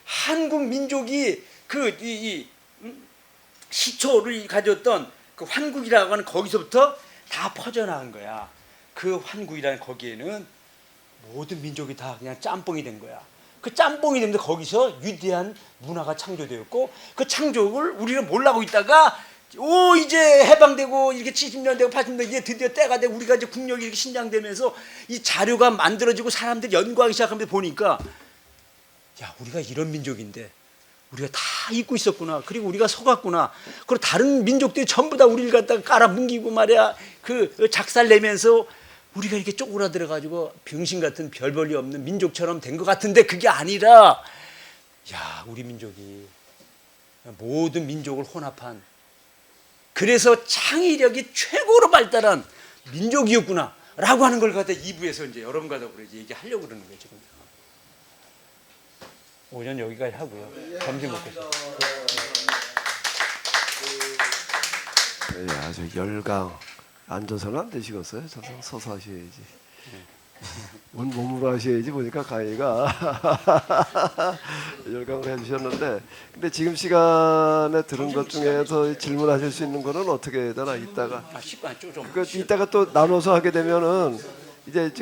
한국 민족이 시초를 가졌던 그 환국이라고 하는 거기서부터 다 퍼져나간 거야. 그 환국이라는 거기에는 모든 민족이 다 그냥 짬뽕이 된 거야. 그 짬뽕이 되는데 거기서 위대한 문화가 창조되었고 그 창조를 우리는 몰라고 있다가 이제 해방되고 이렇게 70년 되고 80년 이제 드디어 때가 되고 우리가 이제 국력이 이렇게 신장되면서 이 자료가 만들어지고 사람들이 연구하기 시작하면서 보니까 야, 우리가 이런 민족인데 우리가 다 잊고 있었구나. 그리고 우리가 속았구나. 그리고 다른 민족들이 전부 다 우리를 갖다가 깔아뭉기고 말이야 그 작살 내면서 우리가 이렇게 쪼그라들어가지고 병신 같은 별 볼일 없는 민족처럼 된 것 같은데 그게 아니라 야, 우리 민족이 모든 민족을 혼합한 그래서 창의력이 최고로 발달한 민족이었구나 라고 하는 걸 갖다 2부에서 이제 여러분과 얘기하려고 그러는 거예요. 지금. 오전 여기까지 하고요. 점심 먹겠습니다. 예, 아주 열강. 앉아서는 안 되시겠어요? 서서 하셔야지. 오늘 몸으로 하셔야지 보니까 강의가 열강을 해주셨는데, 근데 지금 시간에 들은 것 중에서 질문하실 수 있는 거는 어떻게 해야 되나? 이따가 10분 좀. 그 이따가 또 나눠서 하게 되면은 이제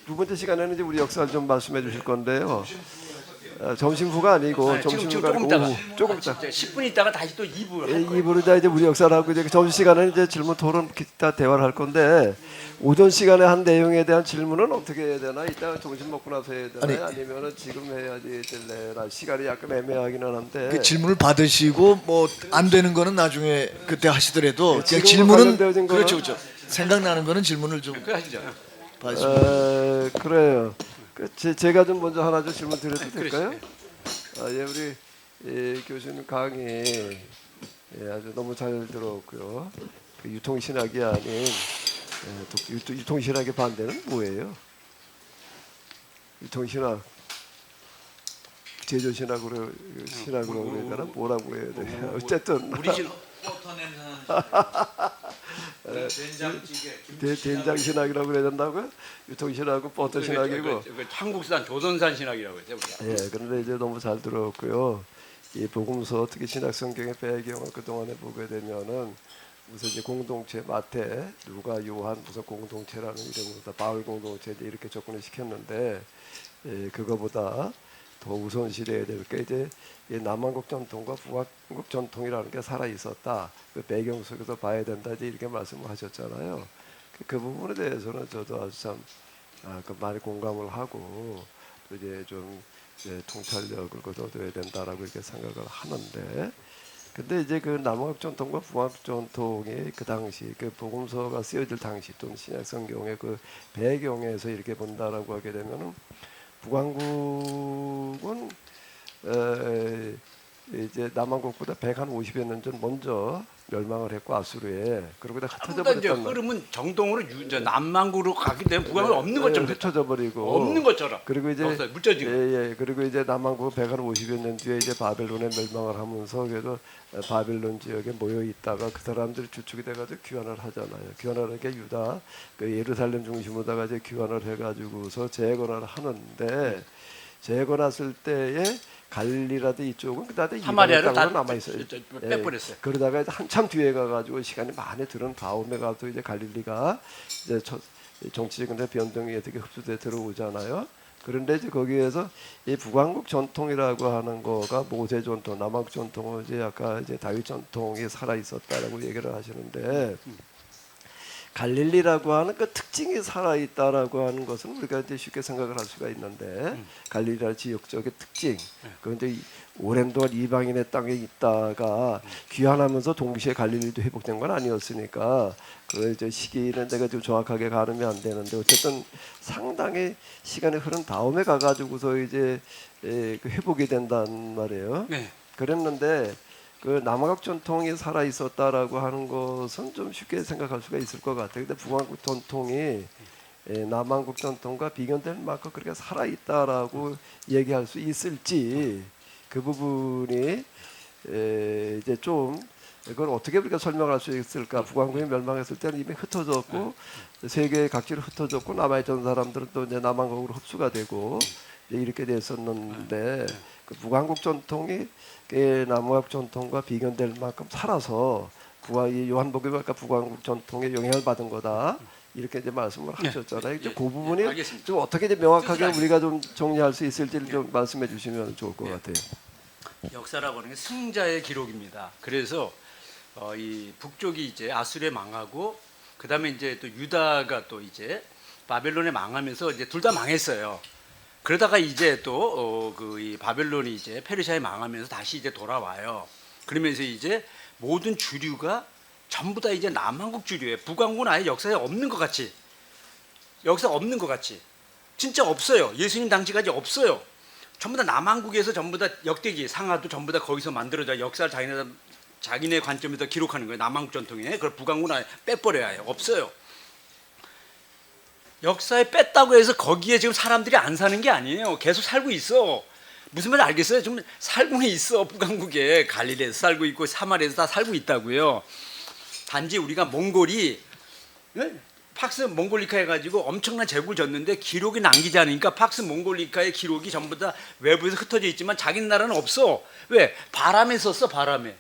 두 번째 시간에는 이제 우리 역사를 좀 말씀해 주실 건데요. 점심 후가 아니고 점심 후가 아니고 오후 조금 있다. 10분 있다가 다시 또 2부 할 거예요. 2부로 이제 우리 역사를 하고 이제 점심 시간에는 이제 질문 토론 기타 대화를 할 건데, 오전 시간에 한 내용에 대한 질문은 어떻게 해야 되나? 이따 점심 먹고 나서 해야 되나요? 아니면은 지금 해야지 될래나? 시간이 약간 애매하기는 한데. 그 질문을 받으시고 뭐 안 되는 거는 나중에 그때 하시더라도 그냥 지금으로 질문은 관련되어진 거는- 그렇죠. 생각나는 거는 질문을 좀 그 하시죠. 받으시면. 그래요. 제가 좀 먼저 하나 좀 질문 드려도 될까요? 그러시죠. 예, 우리 교수님 강의 아주 너무 잘 들었고요. 그 유통신학이 아닌 유통신학의 반대는 뭐예요? 유통신학, 제조신학으로 신학으로 해야 되나? 뭐라고 해야 돼? 어쨌든 우리 신 된장신학이라고 해야 된다고요? 유통신학은 버터신학이고. 한국산 조선산 신학이라고 했죠. 우리가. 예, 그런데 이제 너무 잘 들었고요. 이 복음서 특히 신약 성경의 배경을 그 동안에 보게 되면은 무슨 이제 공동체 마태, 누가, 요한 무슨 공동체라는 이름으로 다 바울 공동체 이렇게 접근을 시켰는데, 그거보다 더 우선시해야 될 게 이제 이 남한국 전통과 북한국 전통이라는 게 살아 있었다. 그 배경 속에서 봐야 된다. 이제 이렇게 말씀을 하셨잖아요. 그 부분에 대해서는 저도 아주 참 많이 공감을 하고 또 이제 좀 통찰력을 거둬야 된다라고 이렇게 생각을 하는데, 근데 이제 그 남한국 전통과 북한국 전통의 그 당시 그 복음서가 쓰여질 당시 또는 신약 성경의 그 배경에서 이렇게 본다라고 하게 되면은 북한국은 이제 남한국보다 150여 년 전 먼저 멸망을 했고 아수르에, 그러고 다 흩어져 보다 이제 버렸단 말이에요. 흐름은 정동으로 이제 남만구로 가게 되면 북한은 없는 것처럼 됐죠. 흩어져 버리고 없는 것처럼. 그리고 이제 없어요. 물져지고. 그리고 이제 남한국 150여 년 뒤에 이제 바벨론에 멸망을 하면서 그래도 바벨론 지역에 모여 있다가 그 사람들이 주축이 돼가지고 귀환을 하잖아요. 귀환을 하게 유다 그 예루살렘 중심으로다가 이제 귀환을 해가지고서 재건을 하는데, 재건했을 때에 갈릴리라든 이쪽은 그다음에 사마리아를 다 남아 있어요. 빼버렸어요. 그러다가 한참 뒤에 가가지고 시간이 많이 들은 다음에 가서 이제 갈릴리가 이제 정치적인 변동이 어떻게 흡수돼 들어오잖아요. 그런데 이제 거기에서 이 북왕국 전통이라고 하는 거가 모세 전통, 남한국 전통은 이제 아까 이제 다윗 전통이 살아 있었다라고 얘기를 하시는데, 갈릴리라고 하는 그 특징이 살아 있다라고 하는 것은 우리가 이제 쉽게 생각을 할 수가 있는데, 갈릴리 지역적의 특징. 그런데 오랜 동안 이방인의 땅에 있다가 귀환하면서 동시에 갈릴리도 회복된 건 아니었으니까 그 이제 시기는 내가 좀 정확하게 가늠이 안 되는데, 어쨌든 상당히 시간이 흐른 다음에 가가지고서 이제 그 회복이 된단 말이에요. 네. 그랬는데 그 남한국 전통이 살아 있었다라고 하는 것은 좀 쉽게 생각할 수가 있을 것 같아요. 근데 북한국 전통이 남한국 전통과 비견될 만큼 그렇게 살아 있다라고 얘기할 수 있을지, 그 부분이 이제 좀 이걸 어떻게 우리가 설명할 수 있을까? 북한국이 멸망했을 때는 이미 흩어졌고 세계 각지로 흩어졌고 남아있던 사람들은 또 이제 남한국으로 흡수가 되고 이제 이렇게 됐었는데, 그 북한국 전통이 남한국 전통과 비견될 만큼 살아서 이 요한복음이 아까 북한국 전통에 영향을 받은 거다 이렇게 이제 말씀을 하셨잖아요. 이제 그 부분이 알겠습니다. 좀 어떻게 이제 명확하게 우리가 좀 정리할 수 있을지를 좀 말씀해 주시면 좋을 것 같아요. 역사라고 하는 게 승자의 기록입니다. 그래서 이 북쪽이 이제 아수르에 망하고 그다음에 이제 또 유다가 또 이제 바벨론에 망하면서 이제 둘 다 망했어요. 그러다가 이제 또 그 이 바벨론이 이제 페르시아에 망하면서 다시 이제 돌아와요. 그러면서 이제 모든 주류가 전부 다 이제 남한국 주류예요. 북한국은 아예 역사에 없는 것 같이, 역사 없는 것 같이, 진짜 없어요. 예수님 당시까지 없어요. 전부 다 남한국에서 전부 다 역대기 상하도 전부 다 거기서 만들어져 역사를 자기네 관점에서 기록하는 거예요. 남한국 전통에. 그걸 북한국은 아예 빼버려야 해요. 없어요. 역사에 뺐다고 해서 거기에 지금 사람들이 안 사는 게 아니에요. 계속 살고 있어. 무슨 말인지 알겠어요? 좀 살고는 있어. 북한국에 갈릴리에서 살고 있고 사마리아에서 다 살고 있다고요. 단지 우리가 몽골이 팍스 몽골리카 해가지고 엄청난 제국을 졌는데 기록이 남기지 않으니까 팍스 몽골리카의 기록이 전부 다 외부에서 흩어져 있지만 자기 나라는 없어. 왜? 바람에 썼어. 바람에.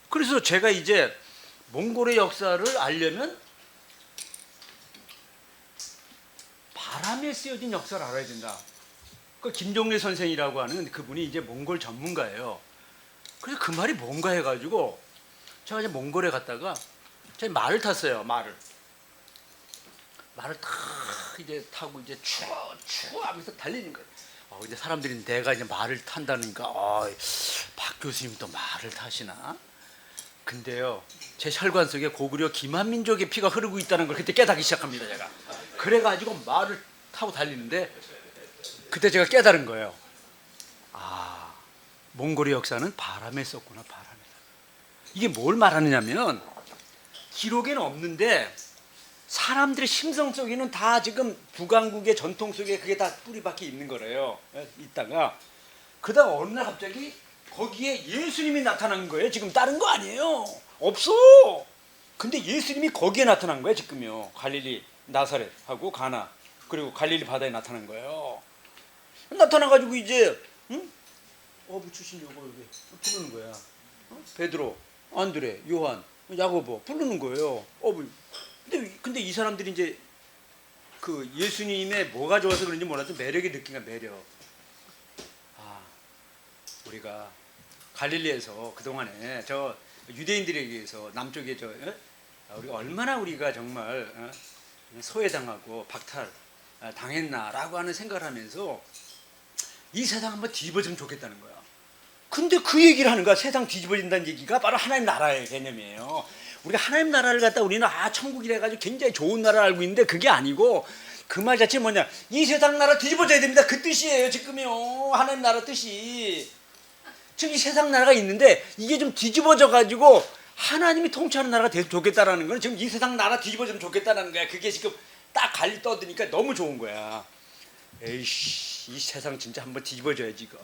그래서 제가 이제 몽골의 역사를 알려면 바람에 쓰여진 역사를 알아야 된다. 그 김종래 선생이라고 하는 그분이 이제 몽골 전문가예요. 그래서 그 말이 뭔가 해가지고 제가 이제 몽골에 갔다가 제가 말을 탔어요. 말을 탁 이제 타고 이제 추 하면서 달리는 거예요. 근데 사람들이 내가 이제 말을 탄다니까 박 교수님 또 말을 타시나? 근데요 제 혈관 속에 고구려 김한민족의 피가 흐르고 있다는 걸 그때 깨닫기 시작합니다. 제가 그래가지고 말을 타고 달리는데 그때 제가 깨달은 거예요. 몽골의 역사는 바람에 썼구나. 바람에. 이게 뭘 말하느냐면 기록에는 없는데 사람들의 심성 속에는 다 지금 북왕국의 전통 속에 그게 다 뿌리박혀 있는 거래요. 있다가 그러다가 어느 날 갑자기 거기에 예수님이 나타난 거예요. 지금 다른 거 아니에요. 없어. 근데 예수님이 거기에 나타난 거예요. 지금요. 갈릴리 나사렛하고 가나 그리고 갈릴리 바다에 나타난 거예요. 나타나가지고 이제 어부 출신 요거 여기 부르는 거야. 베드로, 안드레, 요한, 야고보 부르는 거예요. 어부. 근데 이 사람들이 이제 그 예수님의 뭐가 좋아서 그런지 몰라도 매력이 느낀 거야. 매력. 우리가 갈릴리에서 그 동안에 저 유대인들에 의해서 남쪽에 우리가 얼마나 우리가 정말 소외당하고 박탈 당했나라고 하는 생각을 하면서 이 세상 한번 뒤집어지면 좋겠다는 거야. 근데 그 얘기를 하는 거야. 세상 뒤집어진다는 얘기가 바로 하나님 나라의 개념이에요. 우리가 하나님 나라를 갖다 우리는 천국이라 해가지고 굉장히 좋은 나라를 알고 있는데 그게 아니고 그 말 자체는 뭐냐, 이 세상 나라 뒤집어져야 됩니다. 그 뜻이에요. 지금요 하나님 나라 뜻이. 지금 이 세상 나라가 있는데 이게 좀 뒤집어져 가지고 하나님이 통치하는 나라가 됐으면 좋겠다라는 거는 지금 이 세상 나라 뒤집어지면 좋겠다라는 거야. 그게 지금 딱 갈리 떠드니까 너무 좋은 거야. 에이씨, 이 세상 진짜 한번 뒤집어져야지 이거.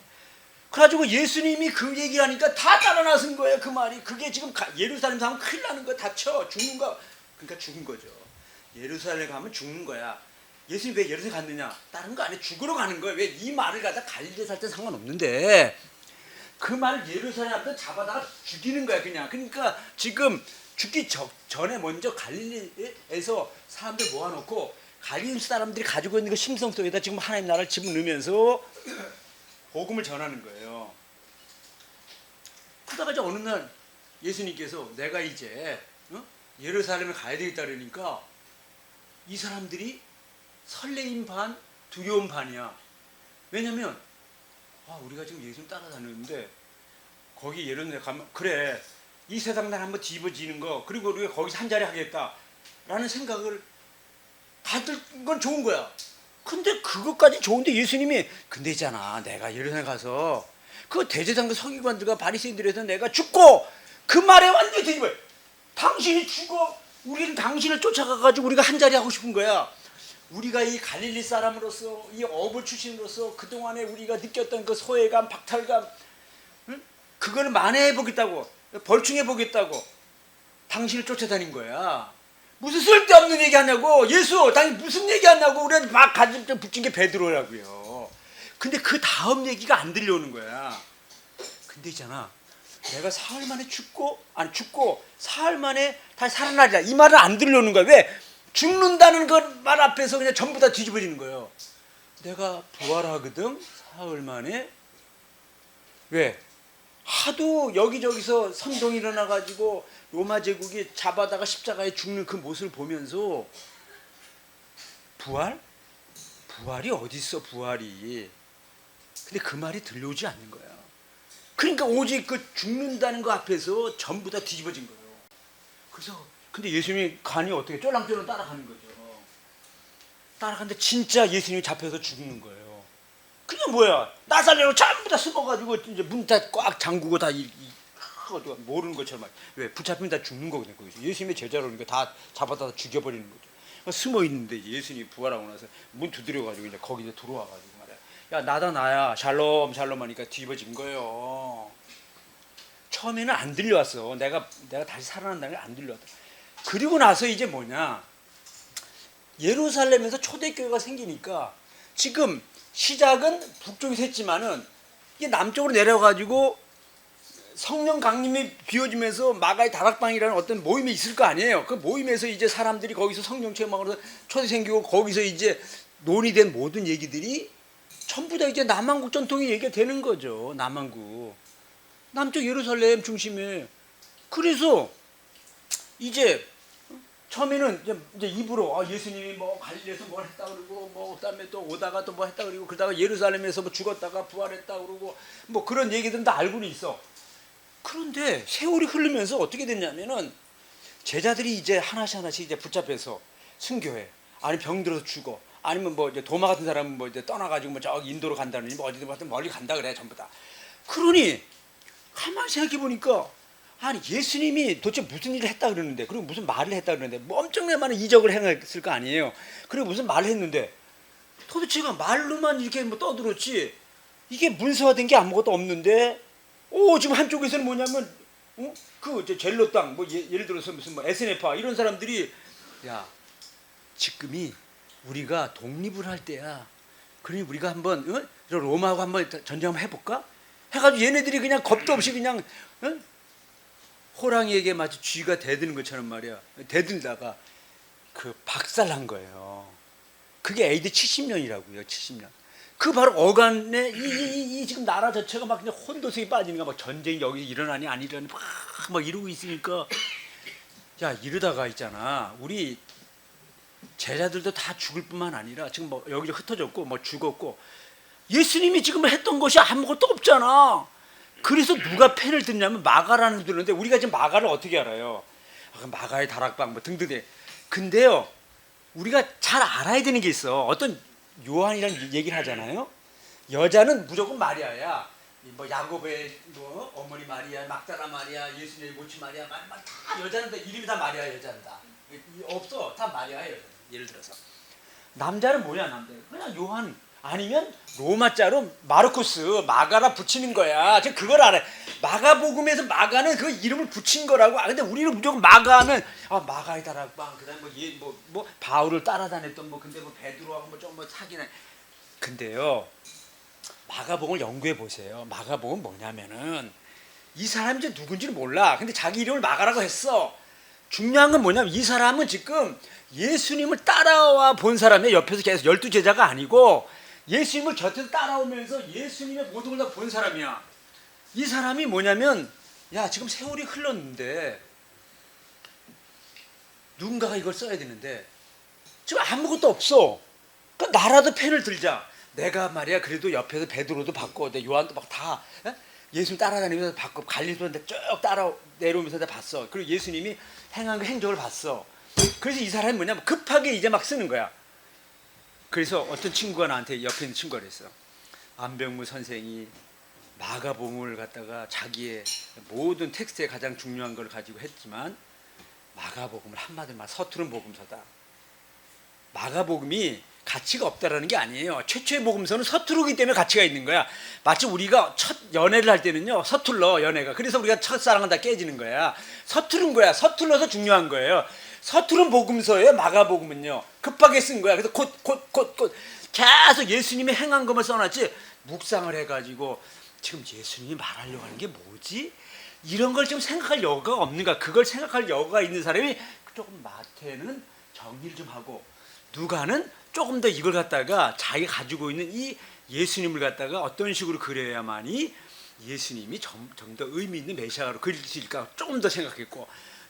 그래가지고 예수님이 그 얘기하니까 다 따라 나선 거예요. 그 말이. 그게 지금 예루살렘 가면 큰일 나는 거야. 다쳐 죽는 거. 그러니까 죽은 거죠. 예루살렘 가면 죽는 거야. 예수님 왜 예루살렘 갔느냐? 다른 거 아니야. 죽으러 가는 거야. 왜 이 말을 갖다 갈릴리에 살 때 상관없는데 그 말을 예루살렘 앞에 잡아다가 죽이는 거야. 그냥. 그러니까 지금 죽기 전에 먼저 갈릴리에서 사람들 모아놓고 갈릴리 사람들이 가지고 있는 그 심성 속에다 지금 하나님 나라를 집어넣으면서 복음을 전하는 거예요. 그러다가 이제 어느 날 예수님께서 내가 이제 예루살렘에 가야 되겠다 그러니까 이 사람들이 설레임 반 두려움 반이야. 왜냐면 우리가 지금 예수님 따라다니는데 거기 예루살렘 가면 그래 이 세상 날 한번 뒤집어지는 거 그리고 우리가 거기서 한 자리 하겠다라는 생각을 가질 건 좋은 거야. 근데 그것까지 좋은데 예수님이 근데 있잖아 내가 예루살렘 가서 그 대제사장과 서기관들과 바리새인들에서 내가 죽고 그 말에 완전히 뒤집어. 당신이 죽어 우리는 당신을 쫓아가가지고 우리가 한 자리 하고 싶은 거야. 우리가 이 갈릴리 사람으로서 이 어부 출신으로서 그동안에 우리가 느꼈던 그 소외감 박탈감 그거를 만회해 보겠다고 벌충해 보겠다고 당신을 쫓아다닌 거야. 무슨 쓸데없는 얘기 하냐고. 예수 당신 무슨 얘기 하냐고. 우리가 막 가슴 좀 붙인 게 베드로라고요. 근데 그 다음 얘기가 안 들려오는 거야. 근데 있잖아 내가 사흘 만에 죽고 사흘 만에 다시 살아나리라 이 말은 안 들려오는 거야. 왜? 죽는다는 그 말 앞에서 그냥 전부 다 뒤집어지는 거예요. 내가 부활하거든 사흘 만에. 왜? 하도 여기저기서 선동이 일어나가지고 로마 제국이 잡아다가 십자가에 죽는 그 모습을 보면서 부활이 어디 있어 부활이. 근데 그 말이 들려오지 않는 거야. 그러니까 오직 그 죽는다는 거 앞에서 전부 다 뒤집어진 거예요. 그래서 근데 예수님이 간이 어떻게 쫄랑쫄랑 따라가는 거죠. 따라가는데 진짜 예수님이 잡혀서 죽는 거예요. 그게 뭐야? 나사렛으로 전부 다 숨어가지고 이제 문 다 꽉 잠그고 다 모르는 것처럼 왜 붙잡히면 다 죽는 거거든요. 거기서 예수님의 제자로니까 다 잡아다 죽여버리는 거죠. 숨어 있는데 예수님이 부활하고 나서 문 두드려가지고 이제 거기 이제 들어와가지고 말이야. 야 나다 나야 샬롬 샬롬 하니까 뒤집어진 거예요. 처음에는 안 들려왔어. 내가 다시 살아난다는 게 안 들려왔다. 그리고 나서 이제 뭐냐, 예루살렘에서 초대교회가 생기니까 지금 시작은 북쪽에서 했지만은 이게 남쪽으로 내려가지고 성령 강림이 비워지면서 마가의 다락방이라는 어떤 모임이 있을 거 아니에요. 그 모임에서 이제 사람들이 거기서 성령 체험하면서 초대 생기고 거기서 이제 논의된 모든 얘기들이 전부 다 이제 남한국 전통의 얘기가 되는 거죠. 남한국 남쪽 예루살렘 중심에. 그래서 이제 처음에는 이제 입으로 예수님이 뭐 갈릴리에서 뭘 했다 그러고 뭐 그다음에 또 오다가 또 뭐 했다 그러고 그러다가 예루살렘에서 뭐 죽었다가 부활했다 그러고 뭐 그런 얘기들은 다 알고는 있어. 그런데 세월이 흐르면서 어떻게 됐냐면은 제자들이 이제 하나씩 이제 붙잡혀서 순교해, 아니 병 들어서 죽어, 아니면 뭐 이제 도마 같은 사람은 뭐 이제 떠나가지고 뭐 저기 인도로 간다느니 뭐 어디든 하여튼 멀리 간다 그래 전부 다. 그러니 가만히 생각해 보니까 아니 예수님이 도대체 무슨 일을 했다 그러는데, 그리고 무슨 말을 했다 그러는데, 뭐 엄청나게 많은 이적을 행했을 거 아니에요. 그리고 무슨 말을 했는데 도대체가 말로만 이렇게 뭐 떠들었지 이게 문서화된 게 아무것도 없는데, 지금 한쪽에서는 뭐냐면 그 젤로 땅 뭐 예를 들어서 무슨 뭐 SNFA 이런 사람들이 야 지금이 우리가 독립을 할 때야. 그러니 우리가 한번 로마하고 한번 전쟁 한번 해볼까? 해가지고 얘네들이 그냥 겁도 없이 그냥 호랑이에게 마치 쥐가 대드는 것처럼 말이야. 대들다가 그 박살난 거예요. 그게 AD 70년이라고요. 70년. 그 바로 어간에 이 지금 나라 자체가 막 그냥 혼돈성이 빠지는 거야. 막 전쟁이 여기 일어나니 안 일어나니 막 이러고 있으니까 야 이러다가 있잖아. 우리 제자들도 다 죽을 뿐만 아니라 지금 뭐 여기저기 흩어졌고 뭐 죽었고 예수님이 지금 했던 것이 아무것도 없잖아. 그래서 누가 펜을 듣냐면 마가라는 들었는데 우리가 지금 마가를 어떻게 알아요? 마가의 다락방 뭐 등등등. 근데요 우리가 잘 알아야 되는 게 있어. 어떤 요한이라는 얘기를 하잖아요. 여자는 무조건 마리아야. 뭐 야곱의 뭐 어머니 마리아, 막달라 마리아, 예수님의 모치 마리아, 다 여자는 다 이름이 다 마리아. 여자는 다 없어. 다 마리아예요. 예를 들어서 남자는 뭐야? 남자 그냥 요한 아니면 로마자로 마르쿠스, 마가라 붙이는 거야. 지금 그걸 알아요. 마가복음에서 마가는 그 이름을 붙인 거라고. 근데 우리는 무조건 마가는 마가의 다락방, 그다음 뭐 바울을 따라다녔던 뭐 근데 뭐 베드로하고 뭐 좀 뭐 사귀는. 근데요 마가복음을 연구해 보세요. 마가복음은 뭐냐면은 이 사람이 이제 누군지를 몰라. 근데 자기 이름을 마가라고 했어. 중요한 건 뭐냐면 이 사람은 지금 예수님을 따라와 본 사람이에요. 옆에서 계속 12제자가 아니고 예수님을 곁에서 따라오면서 예수님의 모든 걸 다 본 사람이야. 이 사람이 뭐냐면 야 지금 세월이 흘렀는데 누군가가 이걸 써야 되는데 지금 아무것도 없어. 그러니까 나라도 펜을 들자. 내가 말이야 그래도 옆에서 베드로도 봤고 요한도 막 다 예수님 따라다니면서 봤고 갈릴리도 쭉 따라 내려오면서 다 봤어. 그리고 예수님이 행한 그 행적을 봤어. 그래서 이 사람이 뭐냐면 급하게 이제 막 쓰는 거야. 그래서 어떤 친구가 나한테 옆에 있는 친구가 그랬어. 안병무 선생이 마가복음을 갖다가 자기의 모든 텍스트에 가장 중요한 걸 가지고 했지만 마가복음을 한마디로 말 서투른 복음서다. 마가복음이 가치가 없다라는 게 아니에요. 최초의 복음서는 서투르기 때문에 가치가 있는 거야. 마치 우리가 첫 연애를 할 때는요 서툴러 연애가. 그래서 우리가 첫사랑은 다 깨지는 거야. 서투른 거야. 서툴러서 중요한 거예요. 서투른 복음서예요. 마가복음은요 급하게 쓴 거야. 그래서 곧 계속 예수님이 행한 것만 써놨지 묵상을 해가지고 지금 예수님이 말하려고 하는 게 뭐지? 이런 걸 좀 생각할 여유가 없는가? 그걸 생각할 여유가 있는 사람이 조금 마태는 정리를 좀 하고 누가는 조금 더 이걸 갖다가 자기가 가지고 있는 이 예수님을 갖다가 어떤 식으로 그려야만이 예수님이 좀 더 의미 있는 메시아로 그릴 수 있을까 조금 더 생각했고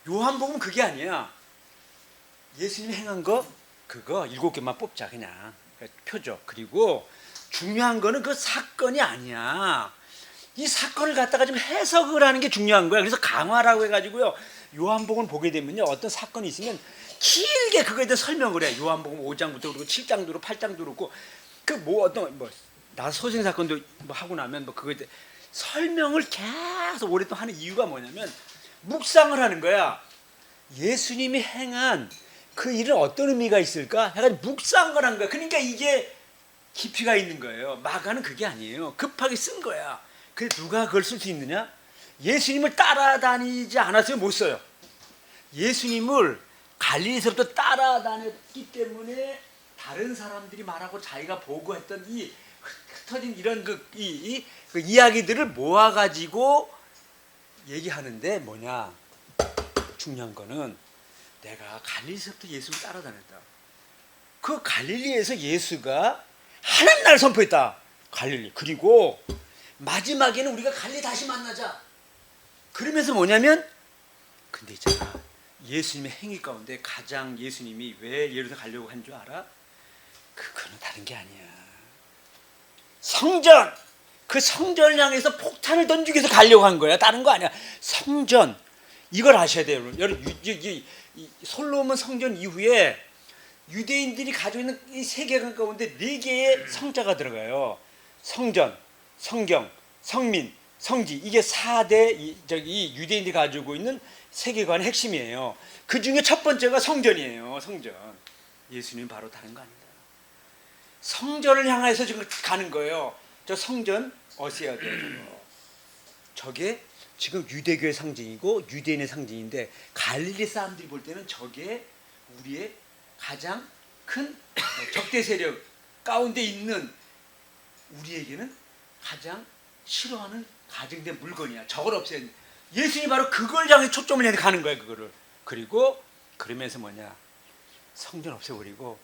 요한복음은 그게 아니야. 예수님이 행한 거 그거 7개만 뽑자 그냥 표적. 그리고 중요한 거는 그 사건이 아니야. 이 사건을 갖다가 좀 해석을 하는 게 중요한 거야. 그래서 강화라고 해가지고요 요한복음을 보게 되면요 어떤 사건이 있으면 길게 그거에 대해 설명을 해. 요한복음 5장부터 그리고 7장도 그렇고 8장도 그렇고 그 뭐 어떤 나 소생 사건도 뭐 하고 나면 뭐 그거에 대해 설명을 계속 오랫동안 하는 이유가 뭐냐면 묵상을 하는 거야. 예수님이 행한 그 일은 어떤 의미가 있을까? 해가지고 묵상을 한 거야. 그러니까 이게 깊이가 있는 거예요. 마가는 그게 아니에요. 급하게 쓴 거야. 근데 누가 그걸 쓸 수 있느냐? 예수님을 따라다니지 않았으면 못 써요. 예수님을 갈릴리에서부터 따라다녔기 때문에 다른 사람들이 말하고 자기가 보고했던 이 흩어진 이런 그 이야기들을 모아가지고 얘기하는데 뭐냐? 중요한 거는 내가 갈릴리에서부터 예수를 따라다녔다. 그 갈릴리에서 예수가 하나님 나라를 선포했다. 갈릴리. 그리고 마지막에는 우리가 갈릴리 다시 만나자. 그러면서 뭐냐면 근데 있잖아. 예수님의 행위 가운데 가장 예수님이 왜 예루살렘 가려고 한 줄 알아? 그거는 다른 게 아니야. 성전. 그 성전을 향해서 폭탄을 던지기 위해서 가려고 한 거야. 다른 거 아니야. 성전. 이걸 아셔야 돼요. 여러분, 솔로몬 성전 이후에 유대인들이 가지고 있는 이 세계관 가운데 4개의 성자가 들어가요. 성전, 성경, 성민, 성지. 이게 4대 유대인들이 가지고 있는 세계관의 핵심이에요. 그 중에 첫 번째가 성전이에요. 성전. 예수님 바로 다른 거 아닙니다. 성전을 향해서 지금 가는 거예요. 저 성전 어세야 돼요. 저게 지금 유대교의 상징이고 유대인의 상징인데 갈릴리 사람들이 볼 때는 저게 우리의 가장 큰 적대 세력 가운데 있는 우리에게는 가장 싫어하는 가증된 물건이야. 저걸 없애야 돼. 예수님이 바로 그걸 향해 초점을 향해 가는 거야. 그거를. 그리고 그러면서 뭐냐? 성전 없애버리고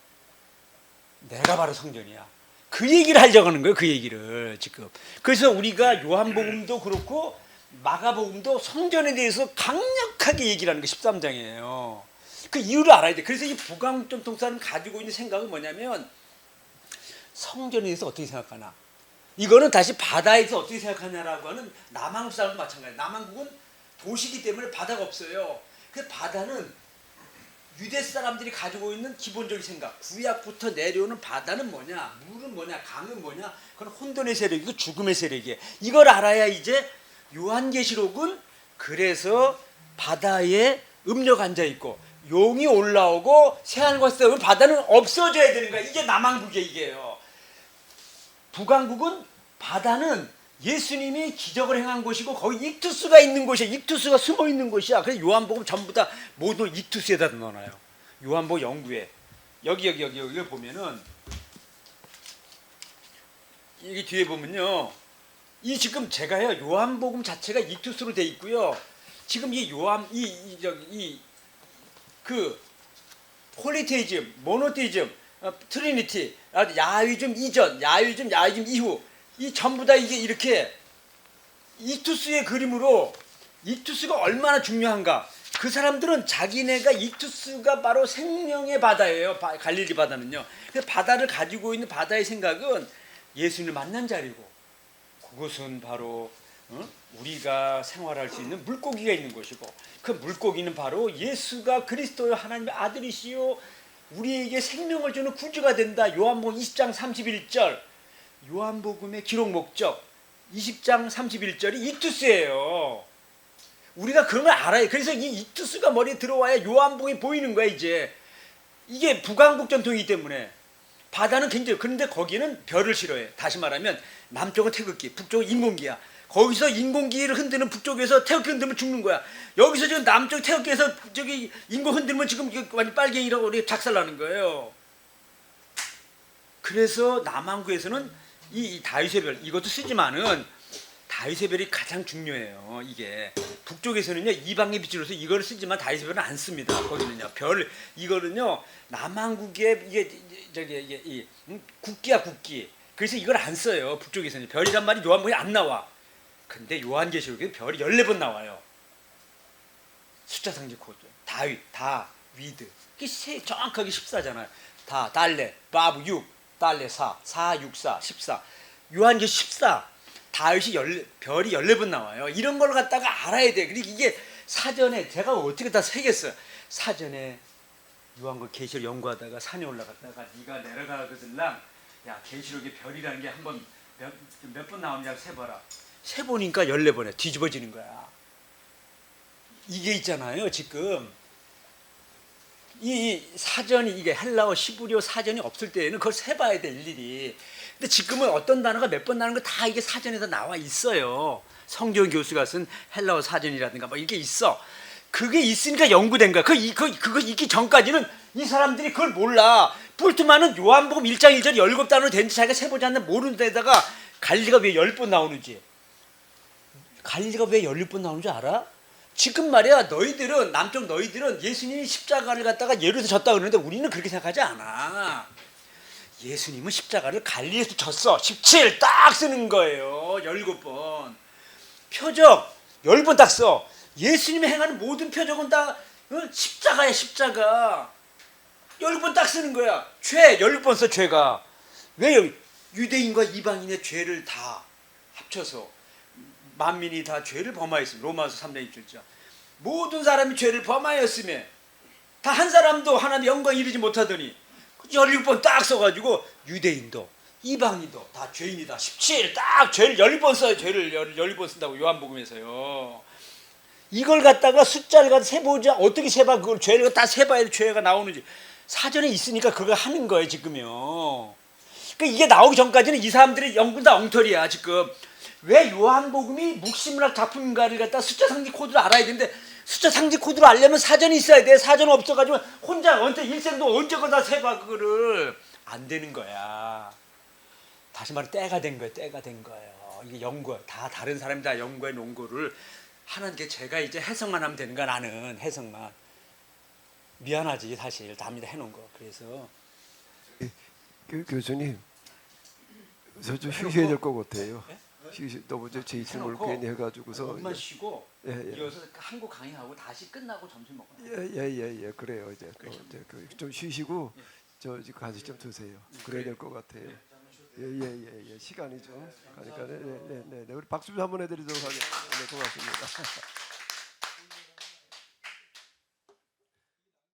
내가 바로 성전이야. 그 얘기를 하려고 하는 거예요. 그 얘기를 지금. 그래서 우리가 요한복음도 그렇고 마가복음도 성전에 대해서 강력하게 얘기를 하는 게 13장이에요. 그 이유를 알아야 돼. 그래서 이 북왕전통사는 가지고 있는 생각은 뭐냐면 성전에 대해서 어떻게 생각하나. 이거는 다시 바다에서 어떻게 생각하냐라고 하는 남한국 사람도 마찬가지예요. 남한국은 도시이기 때문에 바다가 없어요. 그 바다는 유대 사람들이 가지고 있는 기본적인 생각. 구약부터 내려오는 바다는 뭐냐, 물은 뭐냐, 강은 뭐냐. 그건 혼돈의 세력이고 죽음의 세력이에요. 이걸 알아야 이제 요한계시록은 그래서 바다에 음료가 앉아 있고 용이 올라오고 새하늘과 새 땅은 바다는 없어져야 되는 거야. 이게 남한국의 이게요. 북한국은 바다는 예수님이 기적을 행한 곳이고 거기 익투스가 있는 곳이야. 익투스가 숨어 있는 곳이야. 그래서 요한복음 전부 다 모두 익투스에다 넣어놔요. 요한복음 연구에 여기 보면은 여기 뒤에 보면요. 이 지금 제가요 요한복음 자체가 익투스로 돼 있고요. 지금 이 요한 그 폴리테이즘, 모노테이즘, 트리니티, 야유즘 이전, 야유즘 이후 이 전부 다 이게 이렇게 익투스의 그림으로 익투스가 얼마나 중요한가. 그 사람들은 자기네가 익투스가 바로 생명의 바다예요. 갈릴리 바다는요. 그래서 바다를 가지고 있는 바다의 생각은 예수님을 만난 자리고 그것은 바로 우리가 생활할 수 있는 물고기가 있는 곳이고 그 물고기는 바로 예수가 그리스도요 하나님의 아들이시요 우리에게 생명을 주는 구주가 된다. 요한복음 20장 31절 요한복음의 기록 목적 20장 31절이 익투스예요. 우리가 그런 걸 알아요. 그래서 이 익투스가 머리에 들어와야 요한복음이 보이는 거야. 이제 이게 북왕국 전통이기 때문에 바다는 굉장히 그런데 거기는 별을 싫어해. 다시 말하면 남쪽은 태극기, 북쪽은 인공기야. 거기서 인공기를 흔드는 북쪽에서 태극기 흔들면 죽는 거야. 여기서 지금 남쪽 태극기에서 저기 인공 흔들면 지금 완전 빨갱이라고 우리 작살나는 거예요. 그래서 남한국에서는 이 다윗의 별 이것도 쓰지만은 다윗의 별이 가장 중요해요. 이게 북쪽에서는요 이방의 빛으로서 이거를 쓰지만 다윗의 별은 안 씁니다. 거기는요 별 이거는요 남한국의 이게 국기야 국기. 그래서 이걸 안 써요. 북쪽에서는 별이란 말이 요한복음에 안 나와. 근데 요한계시록에 별이 14번 나와요. 숫자 상징 코드. 다윗, 다위드. 이게 정확하게 14잖아요. 달레, 바브 6, 달레 4, 4, 6, 4, 14. 요한계시록 14. 다윗이 별이 14번 나와요. 이런 걸 갖다가 알아야 돼. 그리고 이게 사전에 제가 어떻게 다 새겼어요. 사전에 요한계시록 계시록 연구하다가 산에 올라갔다가 네가 내려가거들랑 야 계시록의 별이라는 게 한번 몇 번 나오냐고 세봐라. 세보니까 14번에 뒤집어지는 거야. 이게 있잖아요. 지금 이 사전이 이게 헬라어 시브리어 사전이 없을 때에는 그걸 세봐야 돼 일일이. 근데 지금은 어떤 단어가 몇 번 나는 거 다 이게 사전에다 나와 있어요. 성경 교수가 쓴 헬라어 사전이라든가 뭐 이게 있어. 그게 있으니까 연구된 거야. 그거 있기 전까지는 이 사람들이 그걸 몰라. 불트만은 요한복음 1장 1절 17단어로 된지 자기가 세보지 않는 모르는 데다가 갈리가 왜 10번 나오는지. 갈리가 왜 17번 나오는 줄 알아? 지금 말이야 너희들은 남쪽 너희들은 예수님이 십자가를 갖다가 예루살렘에서 졌다 그러는데 우리는 그렇게 생각하지 않아. 예수님은 십자가를 갈리에서 졌어. 17 딱 쓰는 거예요. 17번. 표적 10번 딱 써. 예수님이 행하는 모든 표적은 다 십자가야 십자가. 10번 딱 쓰는 거야. 죄 10번 써 죄가. 왜 유대인과 이방인의 죄를 다 합쳐서 만민이 다 죄를 범하였습니다. 로마서 3장 27절. 모든 사람이 죄를 범하였음에 다 한 사람도 하나님의 영광 이루지 못하더니 17번 딱 써가지고 유대인도 이방인도 다 죄인이다. 17 딱 죄를 10번 써요. 죄를 10번 쓴다고 요한복음에서요. 이걸 갖다가 숫자를 갖다 세보자. 어떻게 세봐? 그걸 죄를 다 세봐야 죄가 나오는지. 사전에 있으니까 그걸 하는 거예요 지금요. 그러니까 이게 나오기 전까지는 이 사람들의 연구는 다 엉터리야 지금. 왜 요한복음이 묵시문학 작품인가를 갖다 숫자 상지 코드를 알아야 되는데 숫자 상지 코드를 알려면 사전이 있어야 돼. 사전 없어가지고 혼자 일생도 언제거나 세봐 그거를. 안 되는 거야. 다시 말해 때가 된 거예요. 때가 된 거예요. 이게 연구 다 다른 사람이 다 연구해 놓은 거를 하는 게 제가 이제 해석만 하면 되는 거야. 나는 해석만. 미안하지 사실 답니다 해놓은 거. 그래서 교수님, 저 좀 쉬셔야 될 것 같아요. 예? 너무 제 질문을 해놓고 괜히 해가지고서. 얼마 쉬고 예, 예. 이어서 한국 강의하고 다시 끝나고 점심 먹어요. 예예예 그래요 이제 좀 쉬시고 저 지금 간식 좀 드세요. 그래야 될 것 같아요. 예예예 시간이 좀 가니까 네네네 우리 박수 좀 한번 해드리도록 하겠습니다. 네, 고맙습니다.